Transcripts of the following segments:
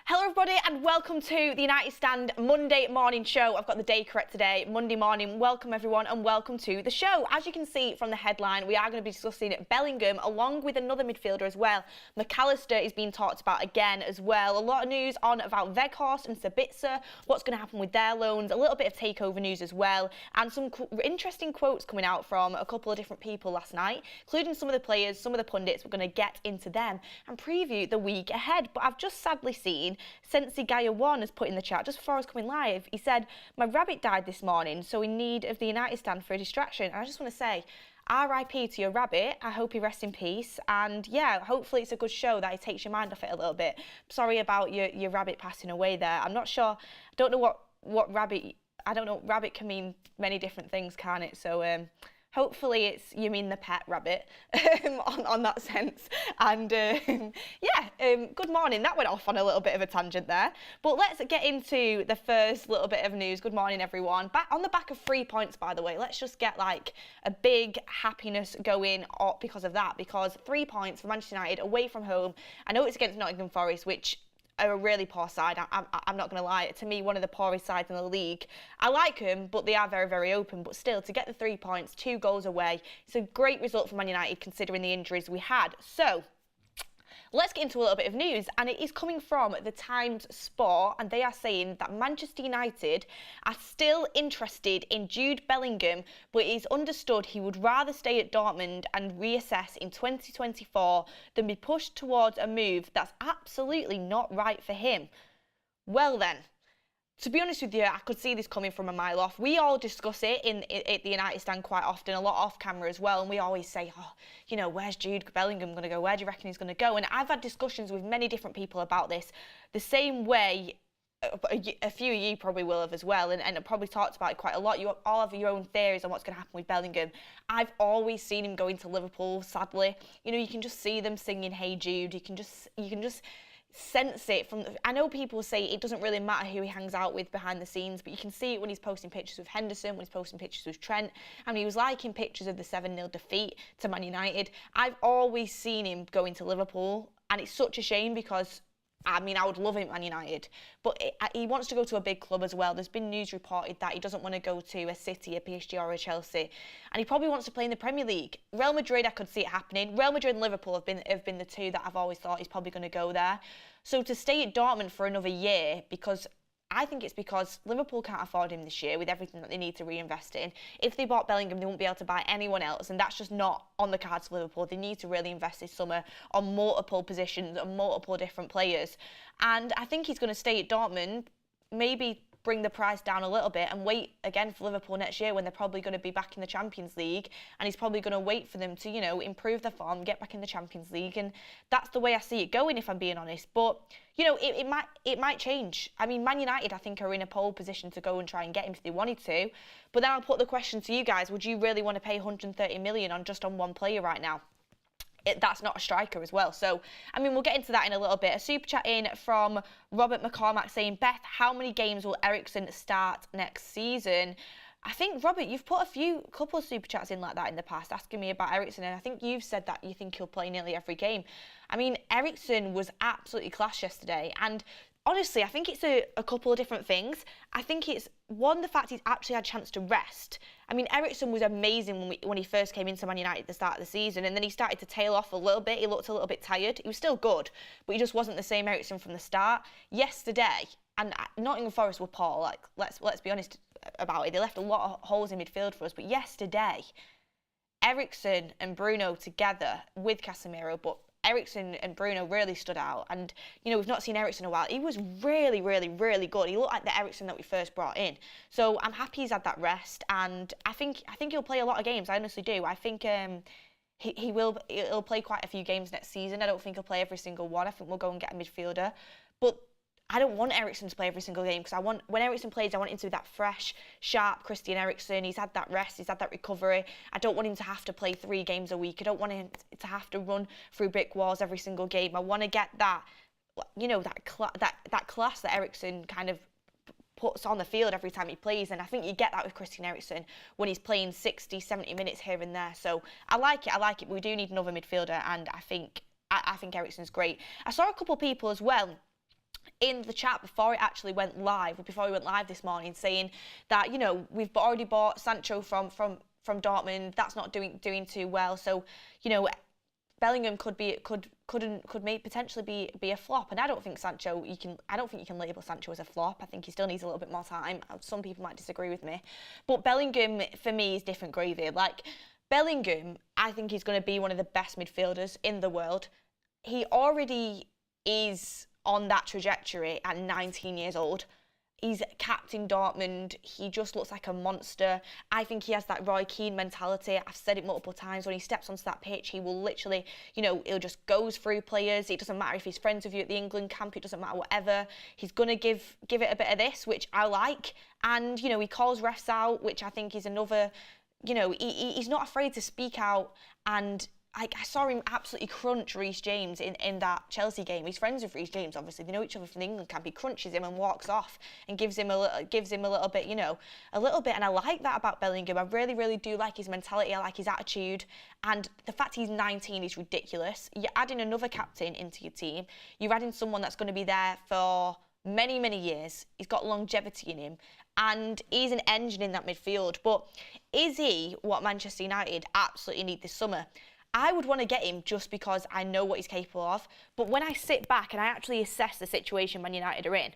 Hello everybody and welcome to the United Stand Monday morning show. I've got the day correct today, Monday morning. Welcome everyone and welcome to the show. As you can see from the headline, we are going to be discussing Bellingham along with another midfielder as well. Mac Allister is being talked about again as well. A lot of news on about Weghorst and Sabitzer, what's going to happen with their loans, a little bit of takeover news as well, and some interesting quotes coming out from a couple of different people last night, including some of the players, some of the pundits. We're going to get into them and preview the week ahead. But I've just sadly seen Sensi Gaia 1 has put in the chat just before I was coming live. He said, my rabbit died this morning, so in need of the United Stand for a distraction. And I just want to say, RIP to your rabbit. I hope you rest in peace. And yeah, hopefully it's a good show that it takes your mind off it a little bit. Sorry about your rabbit passing away there. I'm not sure. I don't know what rabbit. I don't know. Rabbit can mean many different things, can't it? So hopefully you mean the pet rabbit on that sense. And good morning. That went off on a little bit of a tangent there. But let's get into the first little bit of news. Good morning, everyone. Back on the back of 3 points, by the way. Let's just get like a big happiness going because of that. Because 3 points for Manchester United away from home. I know it's against Nottingham Forest, which are a really poor side. I'm not going to lie. To me, one of the poorest sides in the league. I like them, but they are very, very open. But still, to get the 3 points, 2 goals away, it's a great result for Man United considering the injuries we had. So let's get into a little bit of news, and it is coming from the Times Sport, and they are saying that Manchester United are still interested in Jude Bellingham, but it is understood he would rather stay at Dortmund and reassess in 2024 than be pushed towards a move that's absolutely not right for him. Well then, to be honest with you, I could see this coming from a mile off. We all discuss it at the United Stand quite often, a lot off camera as well, and we always say, oh, you know, where's Jude Bellingham going to go? Where do you reckon he's going to go? And I've had discussions with many different people about this, the same way a few of you probably will have as well, and probably talked about it quite a lot. You all have your own theories on what's going to happen with Bellingham. I've always seen him going to Liverpool, sadly. You know, you can just see them singing Hey Jude. You can just sense it from. I know people say it doesn't really matter who he hangs out with behind the scenes, but you can see it when he's posting pictures with Henderson, when he's posting pictures with Trent. I mean, he was liking pictures of the 7-0 defeat to Man United. I've always seen him going to Liverpool, and it's such a shame because I mean, I would love him at Man United, but he wants to go to a big club as well. There's been news reported that he doesn't want to go to a City, a PSG or a Chelsea, and he probably wants to play in the Premier League. Real Madrid, I could see it happening. Real Madrid and Liverpool have been the two that I've always thought he's probably going to go there. So to stay at Dortmund for another year, because I think it's because Liverpool can't afford him this year with everything that they need to reinvest in. If they bought Bellingham, they won't be able to buy anyone else, and that's just not on the cards for Liverpool. They need to really invest this summer on multiple positions, on multiple different players. And I think he's going to stay at Dortmund, maybe bring the price down a little bit and wait again for Liverpool next year when they're probably going to be back in the Champions League, and he's probably going to wait for them to, you know, improve their form, get back in the Champions League, and that's the way I see it going, if I'm being honest. But you know, it might change. I mean, Man United, I think, are in a pole position to go and try and get him if they wanted to. But then I'll put the question to you guys: would you really want to pay 130 million on one player right now? That's not a striker as well. So, I mean, we'll get into that in a little bit. A super chat in from Robert McCormack saying, Beth, how many games will Eriksen start next season? I think, Robert, you've put a couple of super chats in like that in the past, asking me about Eriksen, and I think you've said that you think he'll play nearly every game. I mean, Eriksen was absolutely class yesterday, and honestly, I think it's a couple of different things. I think it's, one, the fact he's actually had a chance to rest. I mean, Eriksen was amazing when he first came into Man United at the start of the season, and then he started to tail off a little bit. He looked a little bit tired. He was still good, but he just wasn't the same Eriksen from the start. Yesterday, and Nottingham Forest were poor, like, let's be honest about it. They left a lot of holes in midfield for us, but yesterday, Eriksen and Bruno together with Casemiro, but Eriksen and Bruno really stood out. And, you know, we've not seen Eriksen in a while. He was really, really, really good. He looked like the Eriksen that we first brought in. So I'm happy he's had that rest, and I think he'll play a lot of games. I honestly do. I think he'll play quite a few games next season. I don't think he'll play every single one. I think we'll go and get a midfielder. But I don't want Eriksen to play every single game, because when Eriksen plays, I want him to be that fresh, sharp Christian Eriksen. He's had that rest, he's had that recovery. I don't want him to have to play 3 games a week. I don't want him to have to run through brick walls every single game. I want to get that, you know, that class that Eriksen kind of puts on the field every time he plays, and I think you get that with Christian Eriksen when he's playing 60, 70 minutes here and there. So I like it, but we do need another midfielder, and I think Eriksen's great. I saw a couple of people as well in the chat before it actually went live, before we went live this morning, saying that, you know, we've already bought Sancho from Dortmund. That's not doing too well. So, you know, Bellingham could potentially be a flop, and I don't think you can label Sancho as a flop. I think he still needs a little bit more time. Some people might disagree with me, but Bellingham for me is different gravy. Like, Bellingham, I think he's going to be one of the best midfielders in the world. He already is on that trajectory at 19 years old. He's captain Dortmund. He just looks like a monster. I think he has that Roy Keane mentality. I've said it multiple times. When he steps onto that pitch, he will literally, you know, he'll just goes through players. It doesn't matter if he's friends with you at the England camp. It doesn't matter whatever. He's going to give it a bit of this, which I like. And, you know, he calls refs out, which I think is another, you know, he's not afraid to speak out. And I saw him absolutely crunch Reece James in that Chelsea game. He's friends with Reece James, obviously. They know each other from the England camp. He crunches him and walks off and gives him a little bit, you know, a little bit. And I like that about Bellingham. I really, really do like his mentality. I like his attitude. And the fact he's 19 is ridiculous. You're adding another captain into your team. You're adding someone that's going to be there for many, many years. He's got longevity in him. And he's an engine in that midfield. But is he what Manchester United absolutely need this summer? I would want to get him just because I know what he's capable of. But when I sit back and I actually assess the situation Man United are in,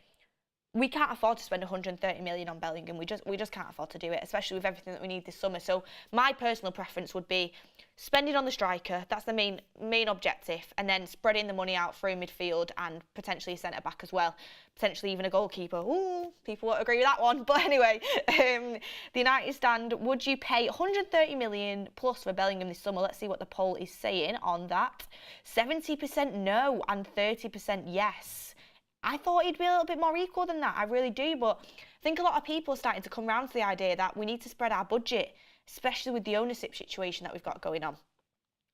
we can't afford to spend 130 million on Bellingham. We just can't afford to do it, especially with everything that we need this summer. So my personal preference would be spending on the striker. That's the main objective, and then spreading the money out through midfield and potentially a centre back as well, potentially even a goalkeeper. Ooh, people won't agree with that one. But anyway, the United stand. Would you pay 130 million plus for Bellingham this summer? Let's see what the poll is saying on that. 70% no and 30% yes. I thought he'd be a little bit more equal than that. I really do. But I think a lot of people are starting to come around to the idea that we need to spread our budget, especially with the ownership situation that we've got going on.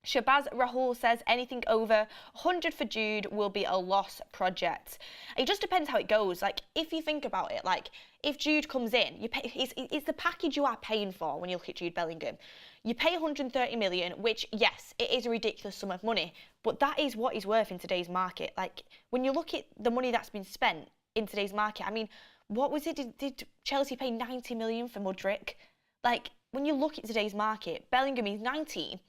Shabazz Rahul says anything over 100 for Jude will be a loss project. It just depends how it goes. Like, if you think about it, like, if Jude comes in, it's the package you are paying for when you look at Jude Bellingham. You pay 130 million, which, yes, it is a ridiculous sum of money, but that is what he's worth in today's market. Like, when you look at the money that's been spent in today's market, I mean, what was it? Did Chelsea pay 90 million for Mudryk? Like, when you look at today's market, Bellingham is 19.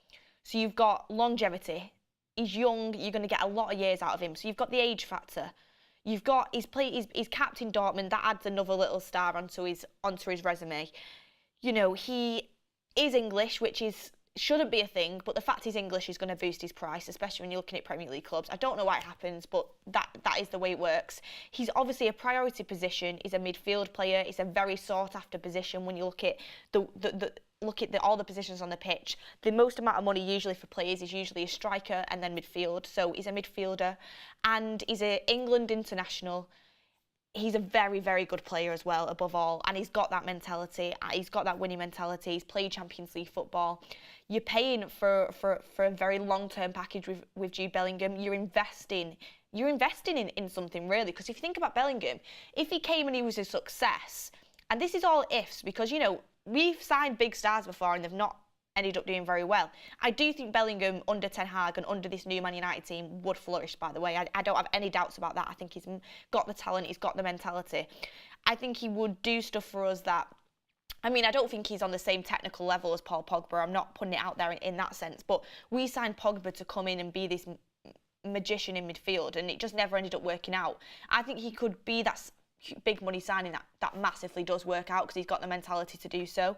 So you've got longevity. He's young. You're going to get a lot of years out of him. So you've got the age factor. You've got he's captain Dortmund. That adds another little star onto his resume. You know, he is English, which shouldn't be a thing, but the fact he's English is going to boost his price, especially when you're looking at Premier League clubs. I don't know why it happens, but that is the way it works. He's obviously a priority position. He's a midfield player. It's a very sought after position when you look at all the positions on the pitch. The most amount of money usually for players is usually a striker and then midfield. So he's a midfielder and he's an England international. He's a very, very good player as well, above all. And he's got that mentality. He's got that winning mentality. He's played Champions League football. You're paying for a very long-term package with Jude Bellingham. You're investing in something, really. Because if you think about Bellingham, if he came and he was a success, and this is all ifs, because, you know, we've signed big stars before and they've not ended up doing very well. I do think Bellingham under Ten Hag and under this new Man United team would flourish, by the way. I don't have any doubts about that. I think he's got the talent, he's got the mentality. I think he would do stuff for us that, I mean, I don't think he's on the same technical level as Paul Pogba. I'm not putting it out there in that sense. But we signed Pogba to come in and be this magician in midfield, and it just never ended up working out. I think he could be that big money signing that massively does work out because he's got the mentality to do so.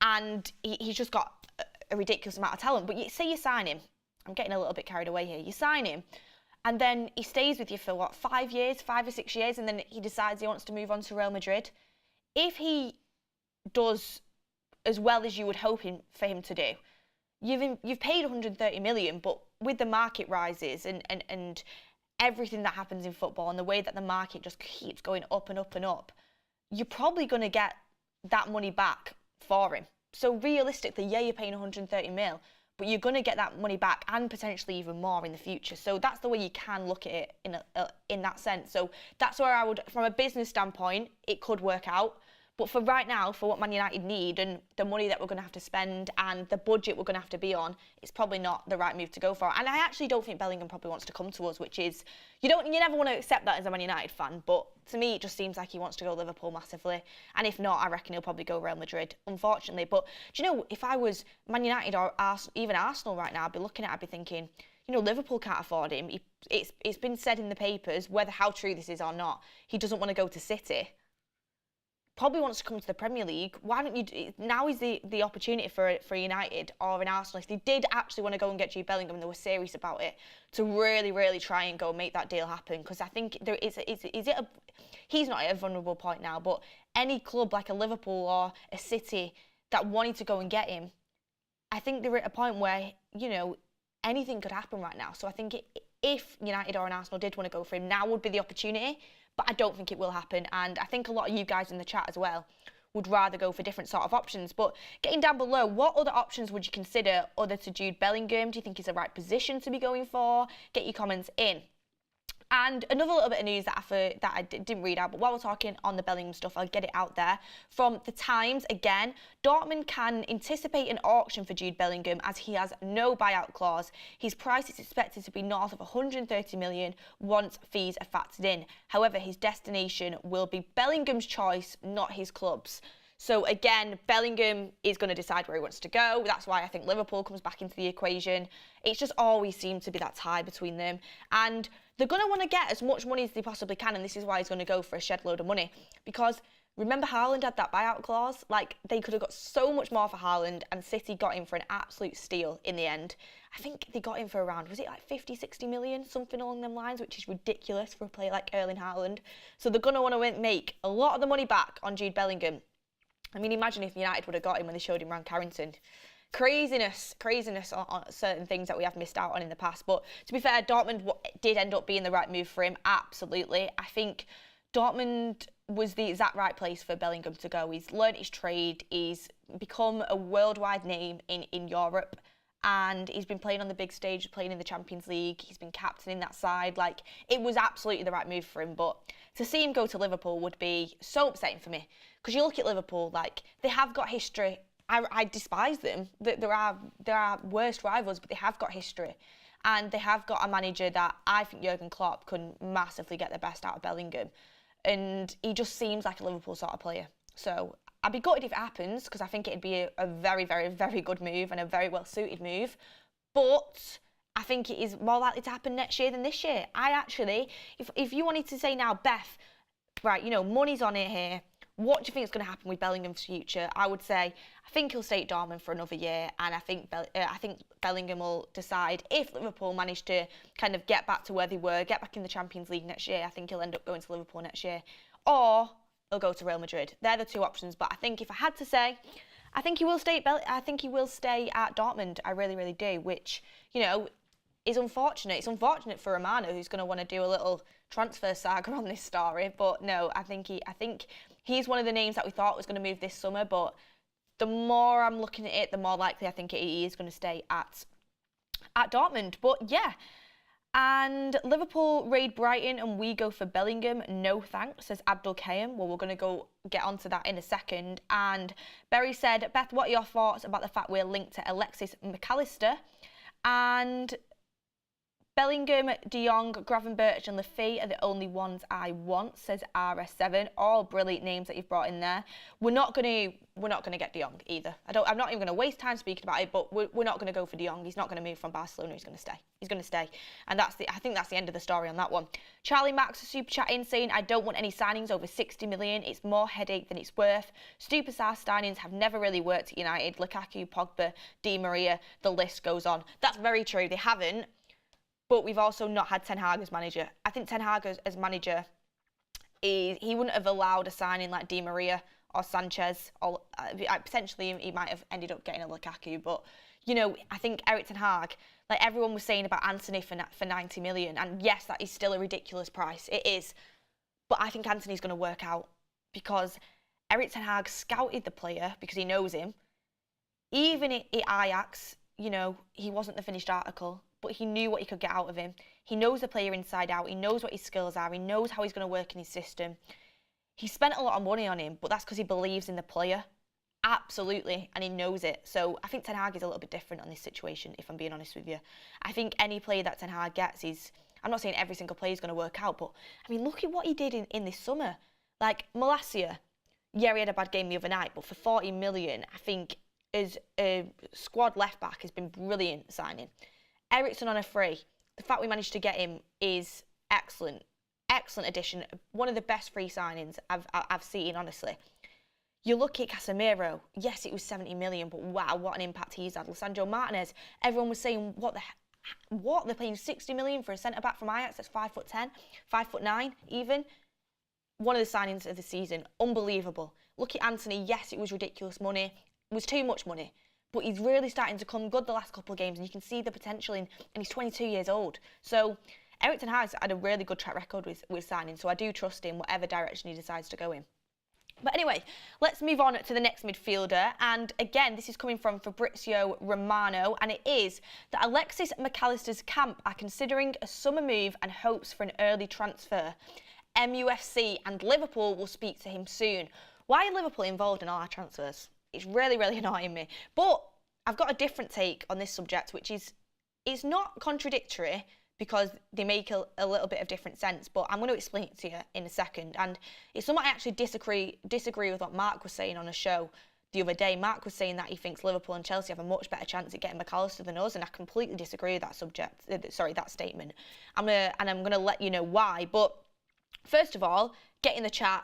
And he's just got a ridiculous amount of talent. But say you sign him. I'm getting a little bit carried away here. You sign him, and then he stays with you for, what, 5 or 6 years, and then he decides he wants to move on to Real Madrid. If he does as well as you would hope for him to do, you've paid 130 million, but with the market rises and everything that happens in football and the way that the market just keeps going up and up and up, you're probably going to get that money back for him. So realistically, yeah, you're paying 130 mil, but you're going to get that money back and potentially even more in the future. So that's the way you can look at it in that sense. So that's where I would, from a business standpoint, it could work out. But for right now, for what Man United need and the money that we're going to have to spend and the budget we're going to have to be on, it's probably not the right move to go for. And I actually don't think Bellingham probably wants to come to us, which is, you never want to accept that as a Man United fan. But to me, it just seems like he wants to go Liverpool massively. And if not, I reckon he'll probably go Real Madrid, unfortunately. But do you know, if I was Man United or even Arsenal right now, I'd be thinking, Liverpool can't afford him. It's been said in the papers, whether how true this is or not, he doesn't want to go to City. Probably wants to come to the Premier League. Why don't you? Now is the opportunity for United or an Arsenal, if they did actually want to go and get Jude Bellingham and they were serious about it, to really, really try and go and make that deal happen. Because I think there he's not at a vulnerable point now, but any club like a Liverpool or a City that wanted to go and get him, I think they're at a point where, anything could happen right now. So I think if United or an Arsenal did want to go for him, now would be the opportunity. But I don't think it will happen. And I think a lot of you guys in the chat as well would rather go for different sort of options. But getting down below, what other options would you consider other to Jude Bellingham? Do you think he's the right position to be going for? Get your comments in. And another little bit of news that I didn't read out, but while we're talking on the Bellingham stuff, I'll get it out there. From The Times, again, Dortmund can anticipate an auction for Jude Bellingham as he has no buyout clause. His price is expected to be north of 130 million once fees are factored in. However, his destination will be Bellingham's choice, not his club's. So again, Bellingham is going to decide where he wants to go. That's why I think Liverpool comes back into the equation. It's just always seemed to be that tie between them. And they're going to want to get as much money as they possibly can, and this is why he's going to go for a shed load of money. Because remember Haaland had that buyout clause? Like, they could have got so much more for Haaland, and City got him for an absolute steal in the end. I think they got him for around, was it like 50, 60 million? Something along them lines, which is ridiculous for a player like Erling Haaland. So they're going to want to make a lot of the money back on Jude Bellingham. I mean, imagine if United would have got him when they showed him around Carrington. Craziness on certain things that we have missed out on in the past. But to be fair, Dortmund did end up being the right move for him, absolutely. I think Dortmund was the exact right place for Bellingham to go. He's learnt his trade, he's become a worldwide name in Europe, and he's been playing on the big stage, playing in the Champions League. He's been captaining that side. Like, it was absolutely the right move for him. But to see him go to Liverpool would be so upsetting for me. Because you look at Liverpool, like, they have got history. I despise them. There are worst rivals, but they have got history. And they have got a manager that I think Jurgen Klopp can massively get the best out of Bellingham. And he just seems like a Liverpool sort of player. So I'd be gutted if it happens, because I think it'd be a very, very, very good move and a very well-suited move. But I think it is more likely to happen next year than this year. I actually, if you wanted to say now, Beth, right, money's on it here. What do you think is going to happen with Bellingham's future? I would say I think he'll stay at Dortmund for another year, and I think Bellingham will decide if Liverpool manage to kind of get back to where they were, get back in the Champions League next year. I think he'll end up going to Liverpool next year, or he'll go to Real Madrid. They're the two options. But I think if I had to say, I think he will stay at Dortmund. I really, really do. Which is unfortunate. It's unfortunate for Romano, who's going to want to do a little transfer saga on this story. But no, I think he's one of the names that we thought was going to move this summer. But the more I'm looking at it, the more likely I think he is going to stay at Dortmund. But yeah. And Liverpool raid Brighton and we go for Bellingham. No thanks, says Abdul Kayem. Well, we're going to go get onto that in a second. And Berry said, Beth, what are your thoughts about the fact we're linked to Alexis Mac Allister? And Bellingham, De Jong, Gravenberch and Lafay are the only ones I want, says RS7. All brilliant names that you've brought in there. We're not going to get De Jong either. I'm not even going to waste time speaking about it, but we're not going to go for De Jong. He's not going to move from Barcelona. He's going to stay. He's going to stay. And I think that's the end of the story on that one. Charlie Max super chat in saying, I don't want any signings over 60 million. It's more headache than it's worth. Superstar signings have never really worked at United. Lukaku, Pogba, Di Maria, the list goes on. That's very true. They haven't. But we've also not had Ten Hag as manager. I think Ten Hag as manager, he wouldn't have allowed a signing like Di Maria or Sanchez. Or potentially he might have ended up getting a Lukaku. But, I think Eric Ten Hag, like everyone was saying about Antony for 90 million. And yes, that is still a ridiculous price. It is. But I think Antony's going to work out because Eric Ten Hag scouted the player because he knows him. Even at Ajax, he wasn't the finished article. But he knew what he could get out of him. He knows the player inside out. He knows what his skills are. He knows how he's going to work in his system. he spent a lot of money on him, but that's because he believes in the player. Absolutely, and he knows it. So I think Ten Hag is a little bit different on this situation, if I'm being honest with you. I think any player that Ten Hag gets is, I'm not saying every single player is going to work out, but I mean, look at what he did in this summer. Like Malacia, yeah, he had a bad game the other night, but for 40 million, I think as a squad left back has been brilliant signing. Eriksen on a free. The fact we managed to get him is excellent. Excellent addition. One of the best free signings I've seen, honestly. You look at Casemiro, yes, it was 70 million, but wow, what an impact he's had. Lisandro Martinez, everyone was saying, what? They're paying 60 million for a centre-back from Ajax that's 5'10", 5'9", even. One of the signings of the season, unbelievable. Look at Anthony, yes, it was ridiculous money. It was too much money. But he's really starting to come good the last couple of games, and you can see the potential and he's 22 years old. So Erik ten Hag's had a really good track record with signing, so I do trust him, whatever direction he decides to go in. But anyway, let's move on to the next midfielder. And again, this is coming from Fabrizio Romano, and it is that Alexis Mac Allister's camp are considering a summer move and hopes for an early transfer. MUFC and Liverpool will speak to him soon. Why are Liverpool involved in all our transfers? It's really, really annoying me. But I've got a different take on this subject, which is, it's not contradictory because they make a little bit of different sense, but I'm going to explain it to you in a second. And it's something I actually disagree with what Mark was saying on a show the other day. Mark was saying that he thinks Liverpool and Chelsea have a much better chance at getting Mac Allister than us, and I completely disagree with that statement. I'm gonna let you know why. But first of all, get in the chat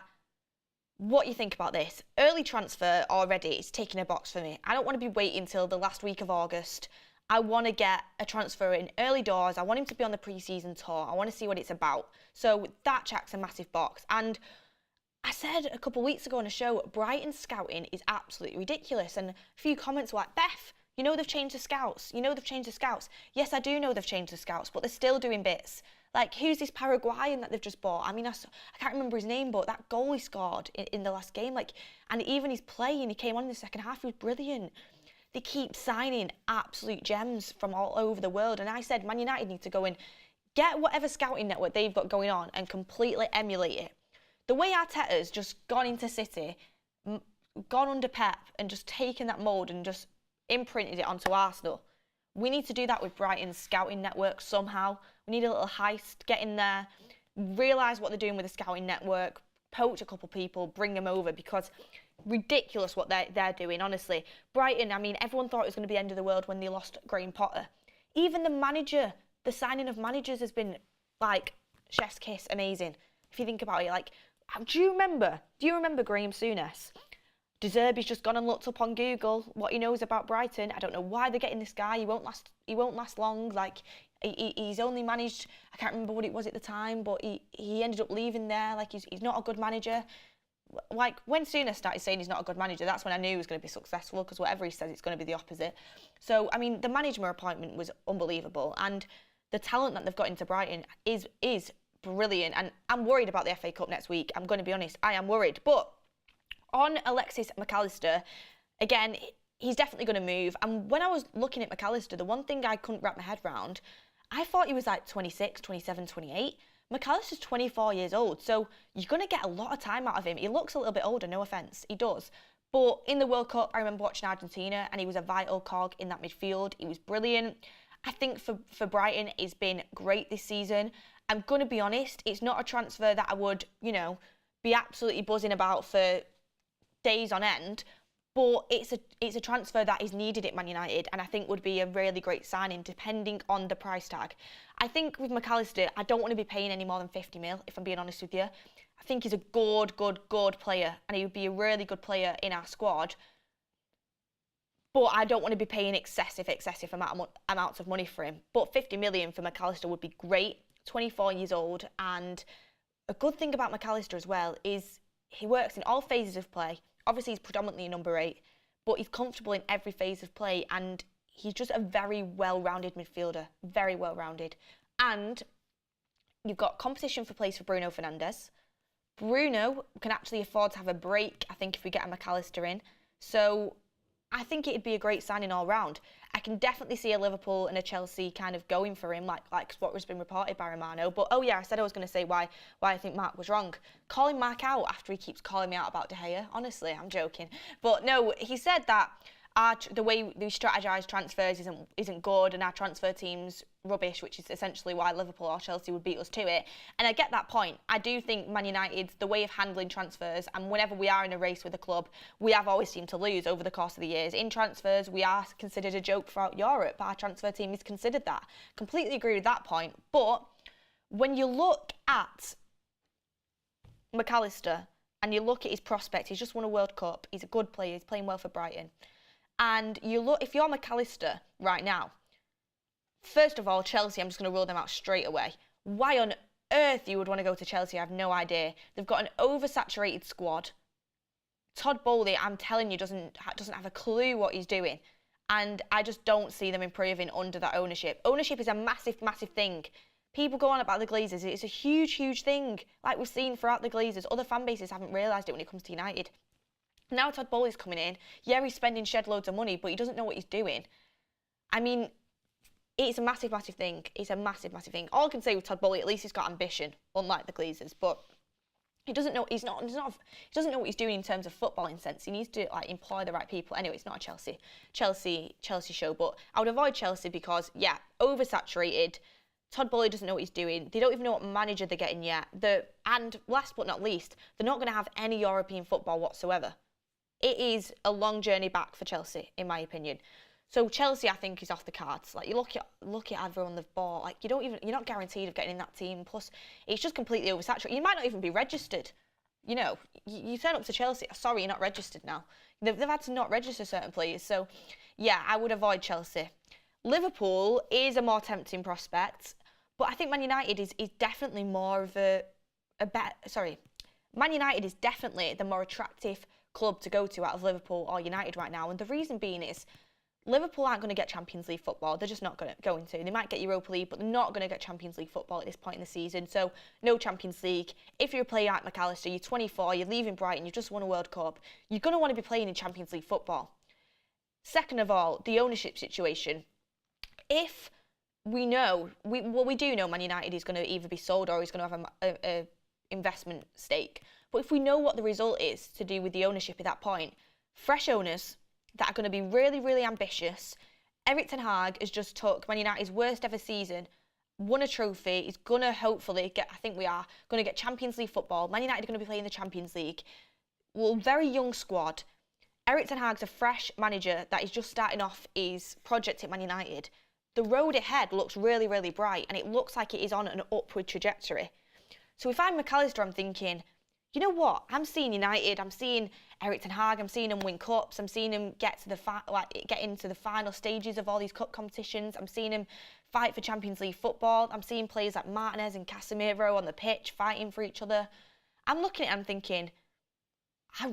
what you think about this. Early transfer already is ticking a box for me. I don't want to be waiting till the last week of August. I want to get a transfer in early doors. I want him to be on the pre-season tour. I want to see what it's about. So that checks a massive box. And I said a couple of weeks ago on a show, Brighton scouting is absolutely ridiculous. And a few comments were like, Beth, you know they've changed the scouts. You know they've changed the scouts. Yes, I do know they've changed the scouts, but they're still doing bits. Like, who's this Paraguayan that they've just bought? I mean, I can't remember his name, but that goal he scored in the last game, like, and even his play, and he came on in the second half, he was brilliant. They keep signing absolute gems from all over the world. And I said, Man United need to go and get whatever scouting network they've got going on and completely emulate it. The way Arteta's just gone into City, gone under Pep, and just taken that mould and just imprinted it onto Arsenal. We need to do that with Brighton's scouting network somehow. We need a little heist, get in there, realise what they're doing with the scouting network, poach a couple people, bring them over, because ridiculous what they're doing, honestly. Brighton, I mean, everyone thought it was going to be the end of the world when they lost Graham Potter. Even the manager, the signing of managers has been, like, chef's kiss, amazing. If you think about it, like, do you remember Graham Souness? De Zerbi's just gone and looked up on Google what he knows about Brighton. I don't know why they're getting this guy. He won't last long. Like, he's only managed, I can't remember what it was at the time, but he ended up leaving there. Like, he's not a good manager. Like, when Souness started saying he's not a good manager, that's when I knew he was going to be successful, because whatever he says, it's going to be the opposite. So, I mean, the management appointment was unbelievable, and the talent that they've got into Brighton is brilliant. And I'm worried about the FA Cup next week. I'm going to be honest, I am worried. But on Alexis Mac Allister, again, he's definitely going to move. And when I was looking at Mac Allister, the one thing I couldn't wrap my head around, I thought he was like 26, 27, 28. Mac Allister's 24 years old, so you're going to get a lot of time out of him. He looks a little bit older, no offence, he does. But in the World Cup, I remember watching Argentina, and he was a vital cog in that midfield. He was brilliant. I think for Brighton, he's been great this season. I'm going to be honest, it's not a transfer that I would, be absolutely buzzing about for days on end, but it's a transfer that is needed at Man United, and I think would be a really great signing depending on the price tag. I think with Mac Allister, I don't want to be paying any more than 50 mil, if I'm being honest with you. I think he's a good player, and he would be a really good player in our squad, but I don't want to be paying excessive amounts of money for him. But 50 million for Mac Allister would be great. 24 years old, and a good thing about Mac Allister as well is he works in all phases of play. Obviously, he's predominantly a number 8, but he's comfortable in every phase of play, and he's just a very well-rounded midfielder, very well-rounded. And you've got competition for place for Bruno Fernandes. Bruno can actually afford to have a break, I think, if we get a Mac Allister in. So I think it'd be a great signing all round. I can definitely see a Liverpool and a Chelsea kind of going for him, like what has been reported by Romano. But oh yeah, I said I was going to say why I think Mark was wrong. Calling Mark out after he keeps calling me out about De Gea. Honestly, I'm joking. But no, he said that the way we strategise transfers isn't good, and our transfer team's rubbish, which is essentially why Liverpool or Chelsea would beat us to it. And I get that point. I do think Man United, the way of handling transfers, and whenever we are in a race with a club, we have always seemed to lose over the course of the years. In transfers, we are considered a joke throughout Europe. Our transfer team is considered that. Completely agree with that point. But when you look at Mac Allister and you look at his prospects, he's just won a World Cup. He's a good player. He's playing well for Brighton. And you look, if you're Mac Allister right now, first of all, Chelsea, I'm just going to rule them out straight away. Why on earth you would want to go to Chelsea, I have no idea. They've got an oversaturated squad. Todd Bowley, I'm telling you, doesn't have a clue what he's doing. And I just don't see them improving under that ownership. Ownership is a massive, massive thing. People go on about the Glazers. It's a huge, huge thing. Like we've seen throughout the Glazers. Other fan bases haven't realised it when it comes to United. Now Todd Bowley's coming in. Yeah, he's spending shed loads of money, but he doesn't know what he's doing. I mean, it's a massive, massive thing. It's a massive, massive thing. All I can say with Todd Bowley, at least he's got ambition, unlike the Glazers. But he doesn't know. He doesn't know what he's doing in terms of footballing sense. He needs to employ the right people. Anyway, it's not a Chelsea show. But I would avoid Chelsea because oversaturated. Todd Bowley doesn't know what he's doing. They don't even know what manager they're getting yet. And last but not least, they're not going to have any European football whatsoever. It is a long journey back for Chelsea, in my opinion. So Chelsea, I think, is off the cards. Like you look at everyone they've bought. Like you're not guaranteed of getting in that team. Plus, it's just completely oversaturated. You might not even be registered. You know, you turn up to Chelsea. Sorry, you're not registered now. They've had to not register certain players. So, yeah, I would avoid Chelsea. Liverpool is a more tempting prospect, but I think Man United is definitely more of Man United is definitely the more attractive club to go to out of Liverpool or United right now, and the reason being is Liverpool aren't going to get Champions League football. They're just not going to. They might get Europa League, but they're not going to get Champions League football at this point in the season. So no Champions League. If you're a player like Mac Allister, you're 24, you're leaving Brighton, you've just won a World Cup, you're going to want to be playing in Champions League football. Second of all, the ownership situation. If we know, we do know Man United is going to either be sold or he's going to have a investment stake. But if we know what the result is to do with the ownership at that point, fresh owners that are going to be really, really ambitious. Erik ten Hag has just took Man United's worst ever season, won a trophy. He's going to hopefully get, I think we are, going to get Champions League football. Man United are going to be playing the Champions League. Well, very young squad. Erik ten Hag's a fresh manager that is just starting off his project at Man United. The road ahead looks really, really bright, and it looks like it is on an upward trajectory. So if I'm Mac Allister, I'm thinking, you know what? I'm seeing United. I'm seeing Erik ten Hag. I'm seeing him win cups. I'm seeing him get into the final stages of all these cup competitions. I'm seeing him fight for Champions League football. I'm seeing players like Martinez and Casemiro on the pitch fighting for each other. I'm looking at him thinking, I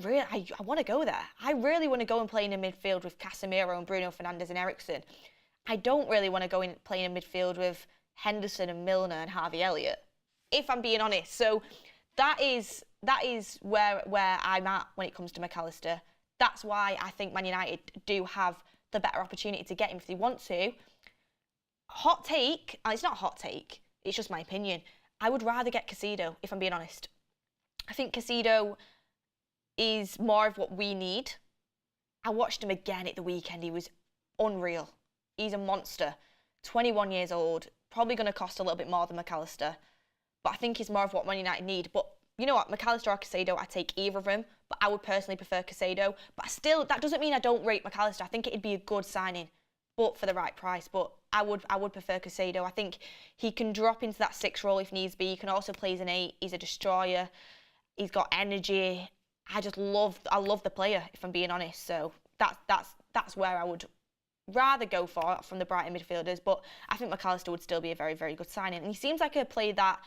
want to go there. I really want to go and play in a midfield with Casemiro and Bruno Fernandes and Eriksen. I don't really want to go and play in a midfield with Henderson and Milner and Harvey Elliott, if I'm being honest. So that is where I'm at when it comes to Mac Allister. That's why I think Man United do have the better opportunity to get him if they want to. Hot take, it's not a hot take, it's just my opinion. I would rather get Caicedo, if I'm being honest. I think Caicedo is more of what we need. I watched him again at the weekend. He was unreal. He's a monster. 21 years old, probably going to cost a little bit more than Mac Allister. But I think he's more of what Man United need. But you know what, Mac Allister or Caicedo, I take either of them, but I would personally prefer Caicedo. But still, that doesn't mean I don't rate Mac Allister. I think it'd be a good signing, but for the right price. But I would prefer Caicedo. I think he can drop into that 6 role if needs be. He can also play as an 8. He's a destroyer. He's got energy. I love the player, if I'm being honest. So that's where I would rather go for from the Brighton midfielders. But I think Mac Allister would still be a very, very good signing. And he seems like a player that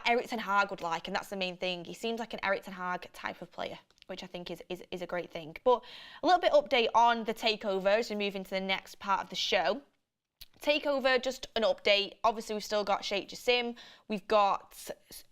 Erik ten Hag would like, and that's the main thing. He seems like an Erik ten Hag type of player, which I think is a great thing. But a little bit update on the takeover as we move into the next part of the show. Takeover, just an update. Obviously, we've still got Sheikh Jassim. We've got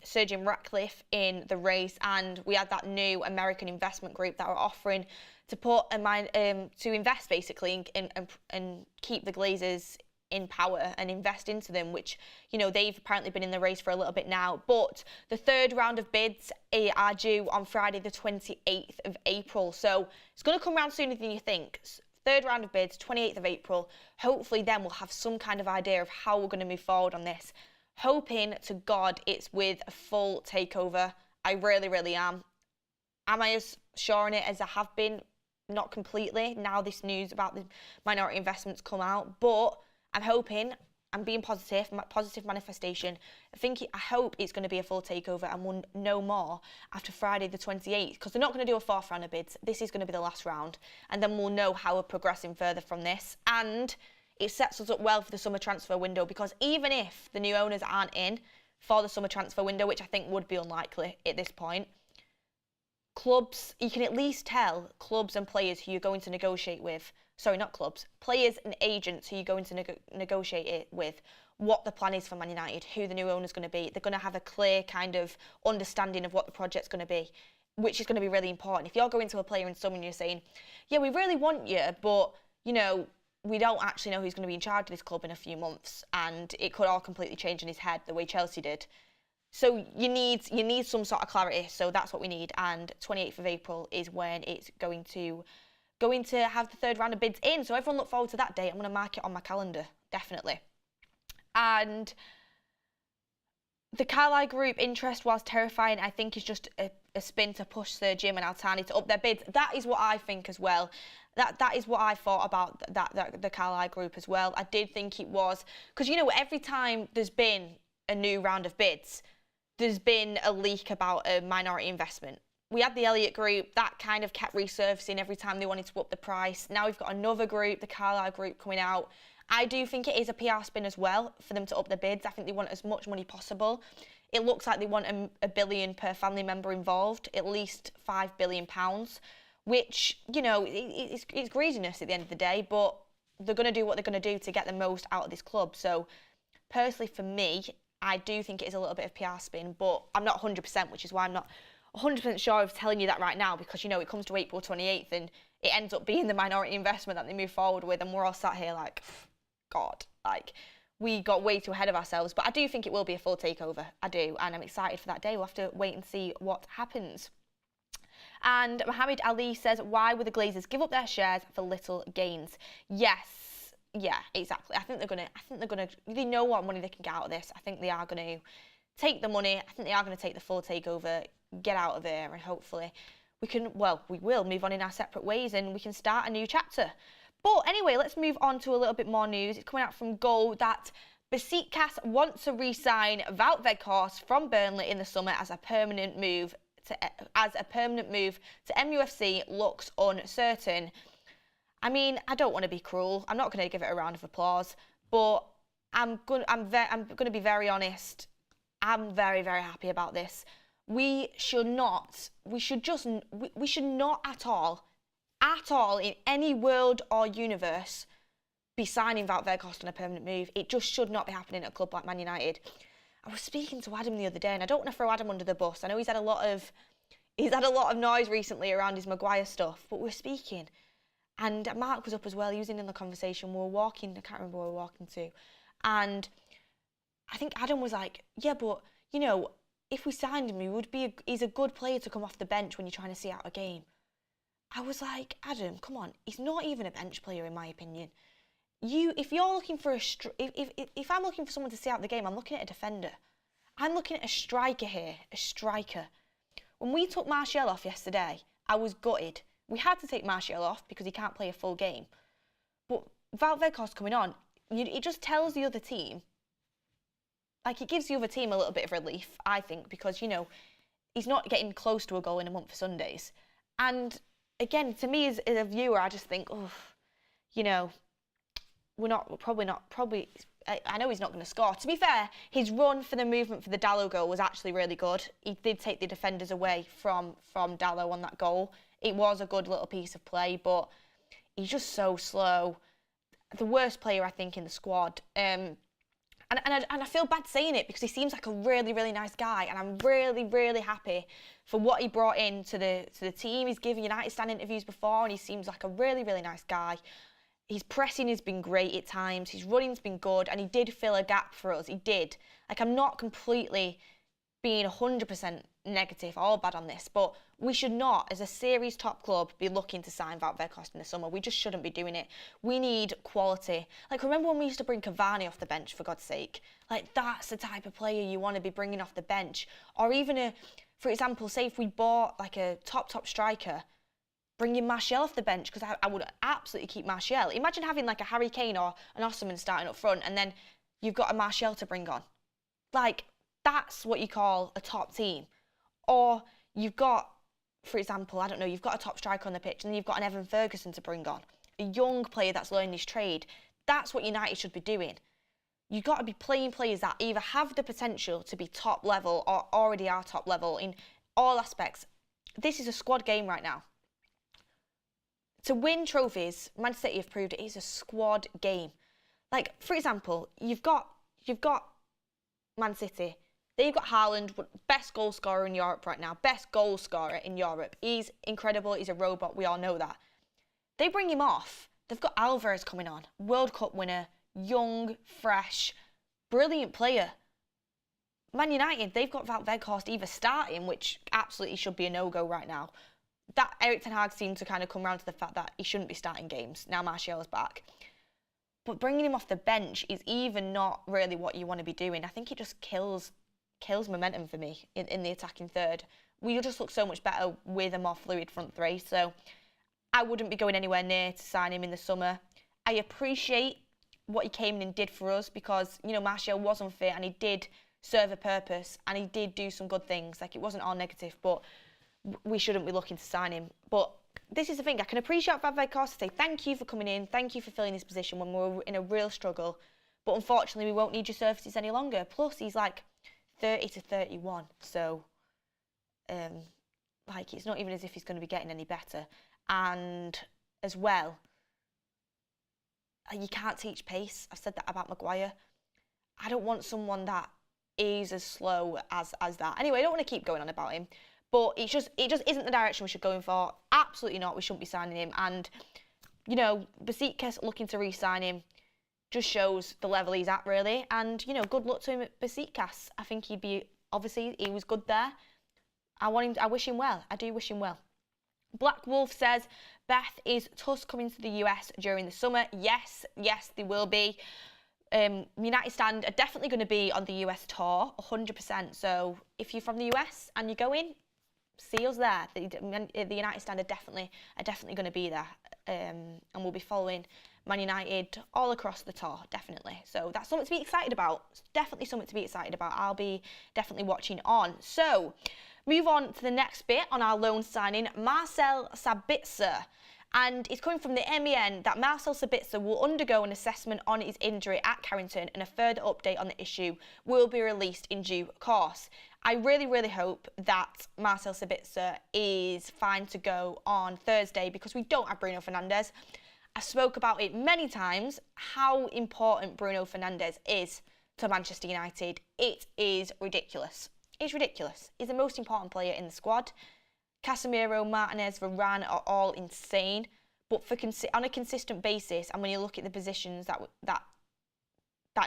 Sir Jim Ratcliffe in the race, and we had that new American investment group that are offering to put a mind to invest basically and keep the Glazers in power and invest into them, which, you know, they've apparently been in the race for a little bit now. But the third round of bids are due on Friday the 28th of April. So it's going to come around sooner than you think. Third round of bids, 28th of April. Hopefully then we'll have some kind of idea of how we're going to move forward on this. Hoping to God it's with a full takeover. I really, really am. Am I as sure on it as I have been? Not completely. Now this news about the minority investments come out. But I'm hoping, I'm being positive manifestation. I hope it's going to be a full takeover and we'll know more after Friday the 28th, because they're not going to do a fourth round of bids. This is going to be the last round, and then we'll know how we're progressing further from this. And it sets us up well for the summer transfer window, because even if the new owners aren't in for the summer transfer window, which I think would be unlikely at this point, clubs, you can at least tell clubs and players who you're going to negotiate with, sorry, not clubs, players and agents who you're going to negotiate it with, what the plan is for Man United, who the new owner's going to be. They're going to have a clear kind of understanding of what the project's going to be, which is going to be really important. If you're going to a player and someone you're saying, yeah, we really want you, but, you know, we don't actually know who's going to be in charge of this club in a few months, and it could all completely change in his head the way Chelsea did. So you need some sort of clarity. So that's what we need. And 28th of April is when it's going to have the third round of bids in. So everyone look forward to that date. I'm going to mark it on my calendar, definitely. And the Carlisle Group interest, whilst terrifying, I think is just a spin to push Sir Jim and Altani to up their bids. That is what I think as well. That is what I thought about the Carlisle Group as well. I did think it was, because, you know, every time there's been a new round of bids, there's been a leak about a minority investment. We had the Elliott Group, that kind of kept resurfacing every time they wanted to up the price. Now we've got another group, the Carlisle Group, coming out. I do think it is a PR spin as well for them to up their bids. I think they want as much money possible. It looks like they want a billion per family member involved, at least £5 billion, which, you know, it's greediness at the end of the day, but they're going to do what they're going to do to get the most out of this club. So personally for me, I do think it is a little bit of PR spin, but I'm not 100%, which is why I'm not 100% sure of telling you that right now, because, you know, it comes to April 28th and it ends up being the minority investment that they move forward with, and we're all sat here like, God, like, we got way too ahead of ourselves. But I do think it will be a full takeover. I do, and I'm excited for that day. We'll have to wait and see what happens. And Mohammed Ali says, why would the Glazers give up their shares for little gains? Yes. Yeah, exactly. I think they're gonna, they know what money they can get out of this. I think they are going to take the money. I think they are going to take the full takeover, get out of there, and hopefully we will move on in our separate ways and we can start a new chapter. But anyway, let's move on to a little bit more news. It's coming out from Goal that Besiktas wants to re-sign Wout Weghorst from Burnley in the summer as a permanent move to MUFC looks uncertain. I mean, I don't want to be cruel. I'm not going to give it a round of applause, but I'm going to be very honest. I'm very, very happy about this. We should not at all in any world or universe be signing Wout Weghorst on a permanent move. It just should not be happening at a club like Man United. I was speaking to Adam the other day, and I don't want to throw Adam under the bus. I know he's had a lot of noise recently around his Maguire stuff, but we're speaking. And Mark was up as well. He was in the conversation. We were walking. I can't remember where we were walking to. And I think Adam was like, yeah, but, you know, if we signed him, he's a good player to come off the bench when you're trying to see out a game. I was like, Adam, come on. He's not even a bench player, in my opinion. If you're looking for if I'm looking for someone to see out the game, I'm looking at a defender. I'm looking at a striker here, a striker. When we took Marcel off yesterday, I was gutted. We had to take Marcel off because he can't play a full game. But Wout Weghorst coming on, it just tells the other team, like, it gives the other team a little bit of relief, I think, because, you know, he's not getting close to a goal in a month for Sundays. And again, to me as a viewer, I just think, oh, you know, I know he's not going to score. To be fair, his run for the movement for the Diallo goal was actually really good. He did take the defenders away from Diallo on that goal. It was a good little piece of play, but he's just so slow. The worst player, I think, in the squad. And I feel bad saying it because he seems like a really, really nice guy, and I'm really, really happy for what he brought in to the team. He's given United Stand interviews before, and he seems like a really, really nice guy. His pressing has been great at times. His running's been good, and he did fill a gap for us. He did. Like, I'm not completely being 100% negative or bad on this, but we should not, as a series top club, be looking to sign Wout Weghorst in the summer. We just shouldn't be doing it. We need quality. Like, remember when we used to bring Cavani off the bench, for God's sake? Like, that's the type of player you want to be bringing off the bench. Or even, for example, say if we bought like a top striker, bringing Marcel off the bench, because I would absolutely keep Marcel. Imagine having like a Harry Kane or an Osimhen starting up front, and then you've got a Marcel to bring on. Like, that's what you call a top team. Or you've got, for example, I don't know, you've got a top striker on the pitch, and then you've got an Evan Ferguson to bring on, a young player that's learning his trade. That's what United should be doing. You've got to be playing players that either have the potential to be top level or already are top level in all aspects. This is a squad game right now. To win trophies, Man City have proved it is a squad game. Like, for example, you've got Man City. They've got Haaland, best goal scorer in Europe right now. Best goal scorer in Europe. He's incredible. He's a robot. We all know that. They bring him off. They've got Alvarez coming on. World Cup winner. Young, fresh, brilliant player. Man United, they've got Wout Weghorst either starting, which absolutely should be a no-go right now. That Erik ten Hag seemed to kind of come around to the fact that he shouldn't be starting games. Now Martial's back. But bringing him off the bench is even not really what you want to be doing. I think it just kills momentum for me in the attacking third. We just look so much better with a more fluid front three. So I wouldn't be going anywhere near to sign him in the summer. I appreciate what he came in and did for us because, you know, Martial was unfit and he did serve a purpose and he did do some good things. Like, it wasn't all negative, but we shouldn't be looking to sign him. But this is the thing. I can appreciate Wout Weghorst, say thank you for coming in, thank you for filling this position when we're in a real struggle. But unfortunately, we won't need your services any longer. Plus, he's like 30 to 31. So, like, it's not even as if he's going to be getting any better. And as well, you can't teach pace. I've said that about Maguire. I don't want someone that is as slow as that. Anyway, I don't want to keep going on about him. But it just isn't the direction we should go in for. Absolutely not. We shouldn't be signing him. And, you know, Besiktas looking to re-sign him just shows the level he's at, really. And, you know, good luck to him at Besiktas. I think he'd be, obviously, he was good there. I wish him well. I do wish him well. Black Wolf says, Beth, is Tusk coming to the US during the summer? Yes, they will be. United Stand are definitely going to be on the US tour, 100%. So if you're from the US and you go in, see us there. The United Stand are definitely going to be there, and we'll be following Man United all across the tour, definitely. So that's something to be excited about. It's definitely something to be excited about. I'll be definitely watching on. So move on to the next bit on our loan signing, Marcel Sabitzer. And it's coming from the MEN that Marcel Sabitzer will undergo an assessment on his injury at Carrington, and a further update on the issue will be released in due course. I really, really hope that Marcel Sabitzer is fine to go on Thursday because we don't have Bruno Fernandes. I spoke about it many times, how important Bruno Fernandes is to Manchester United. It is ridiculous. It's ridiculous. He's the most important player in the squad. Casemiro, Martinez, Varane are all insane, but on a consistent basis, and when you look at the positions that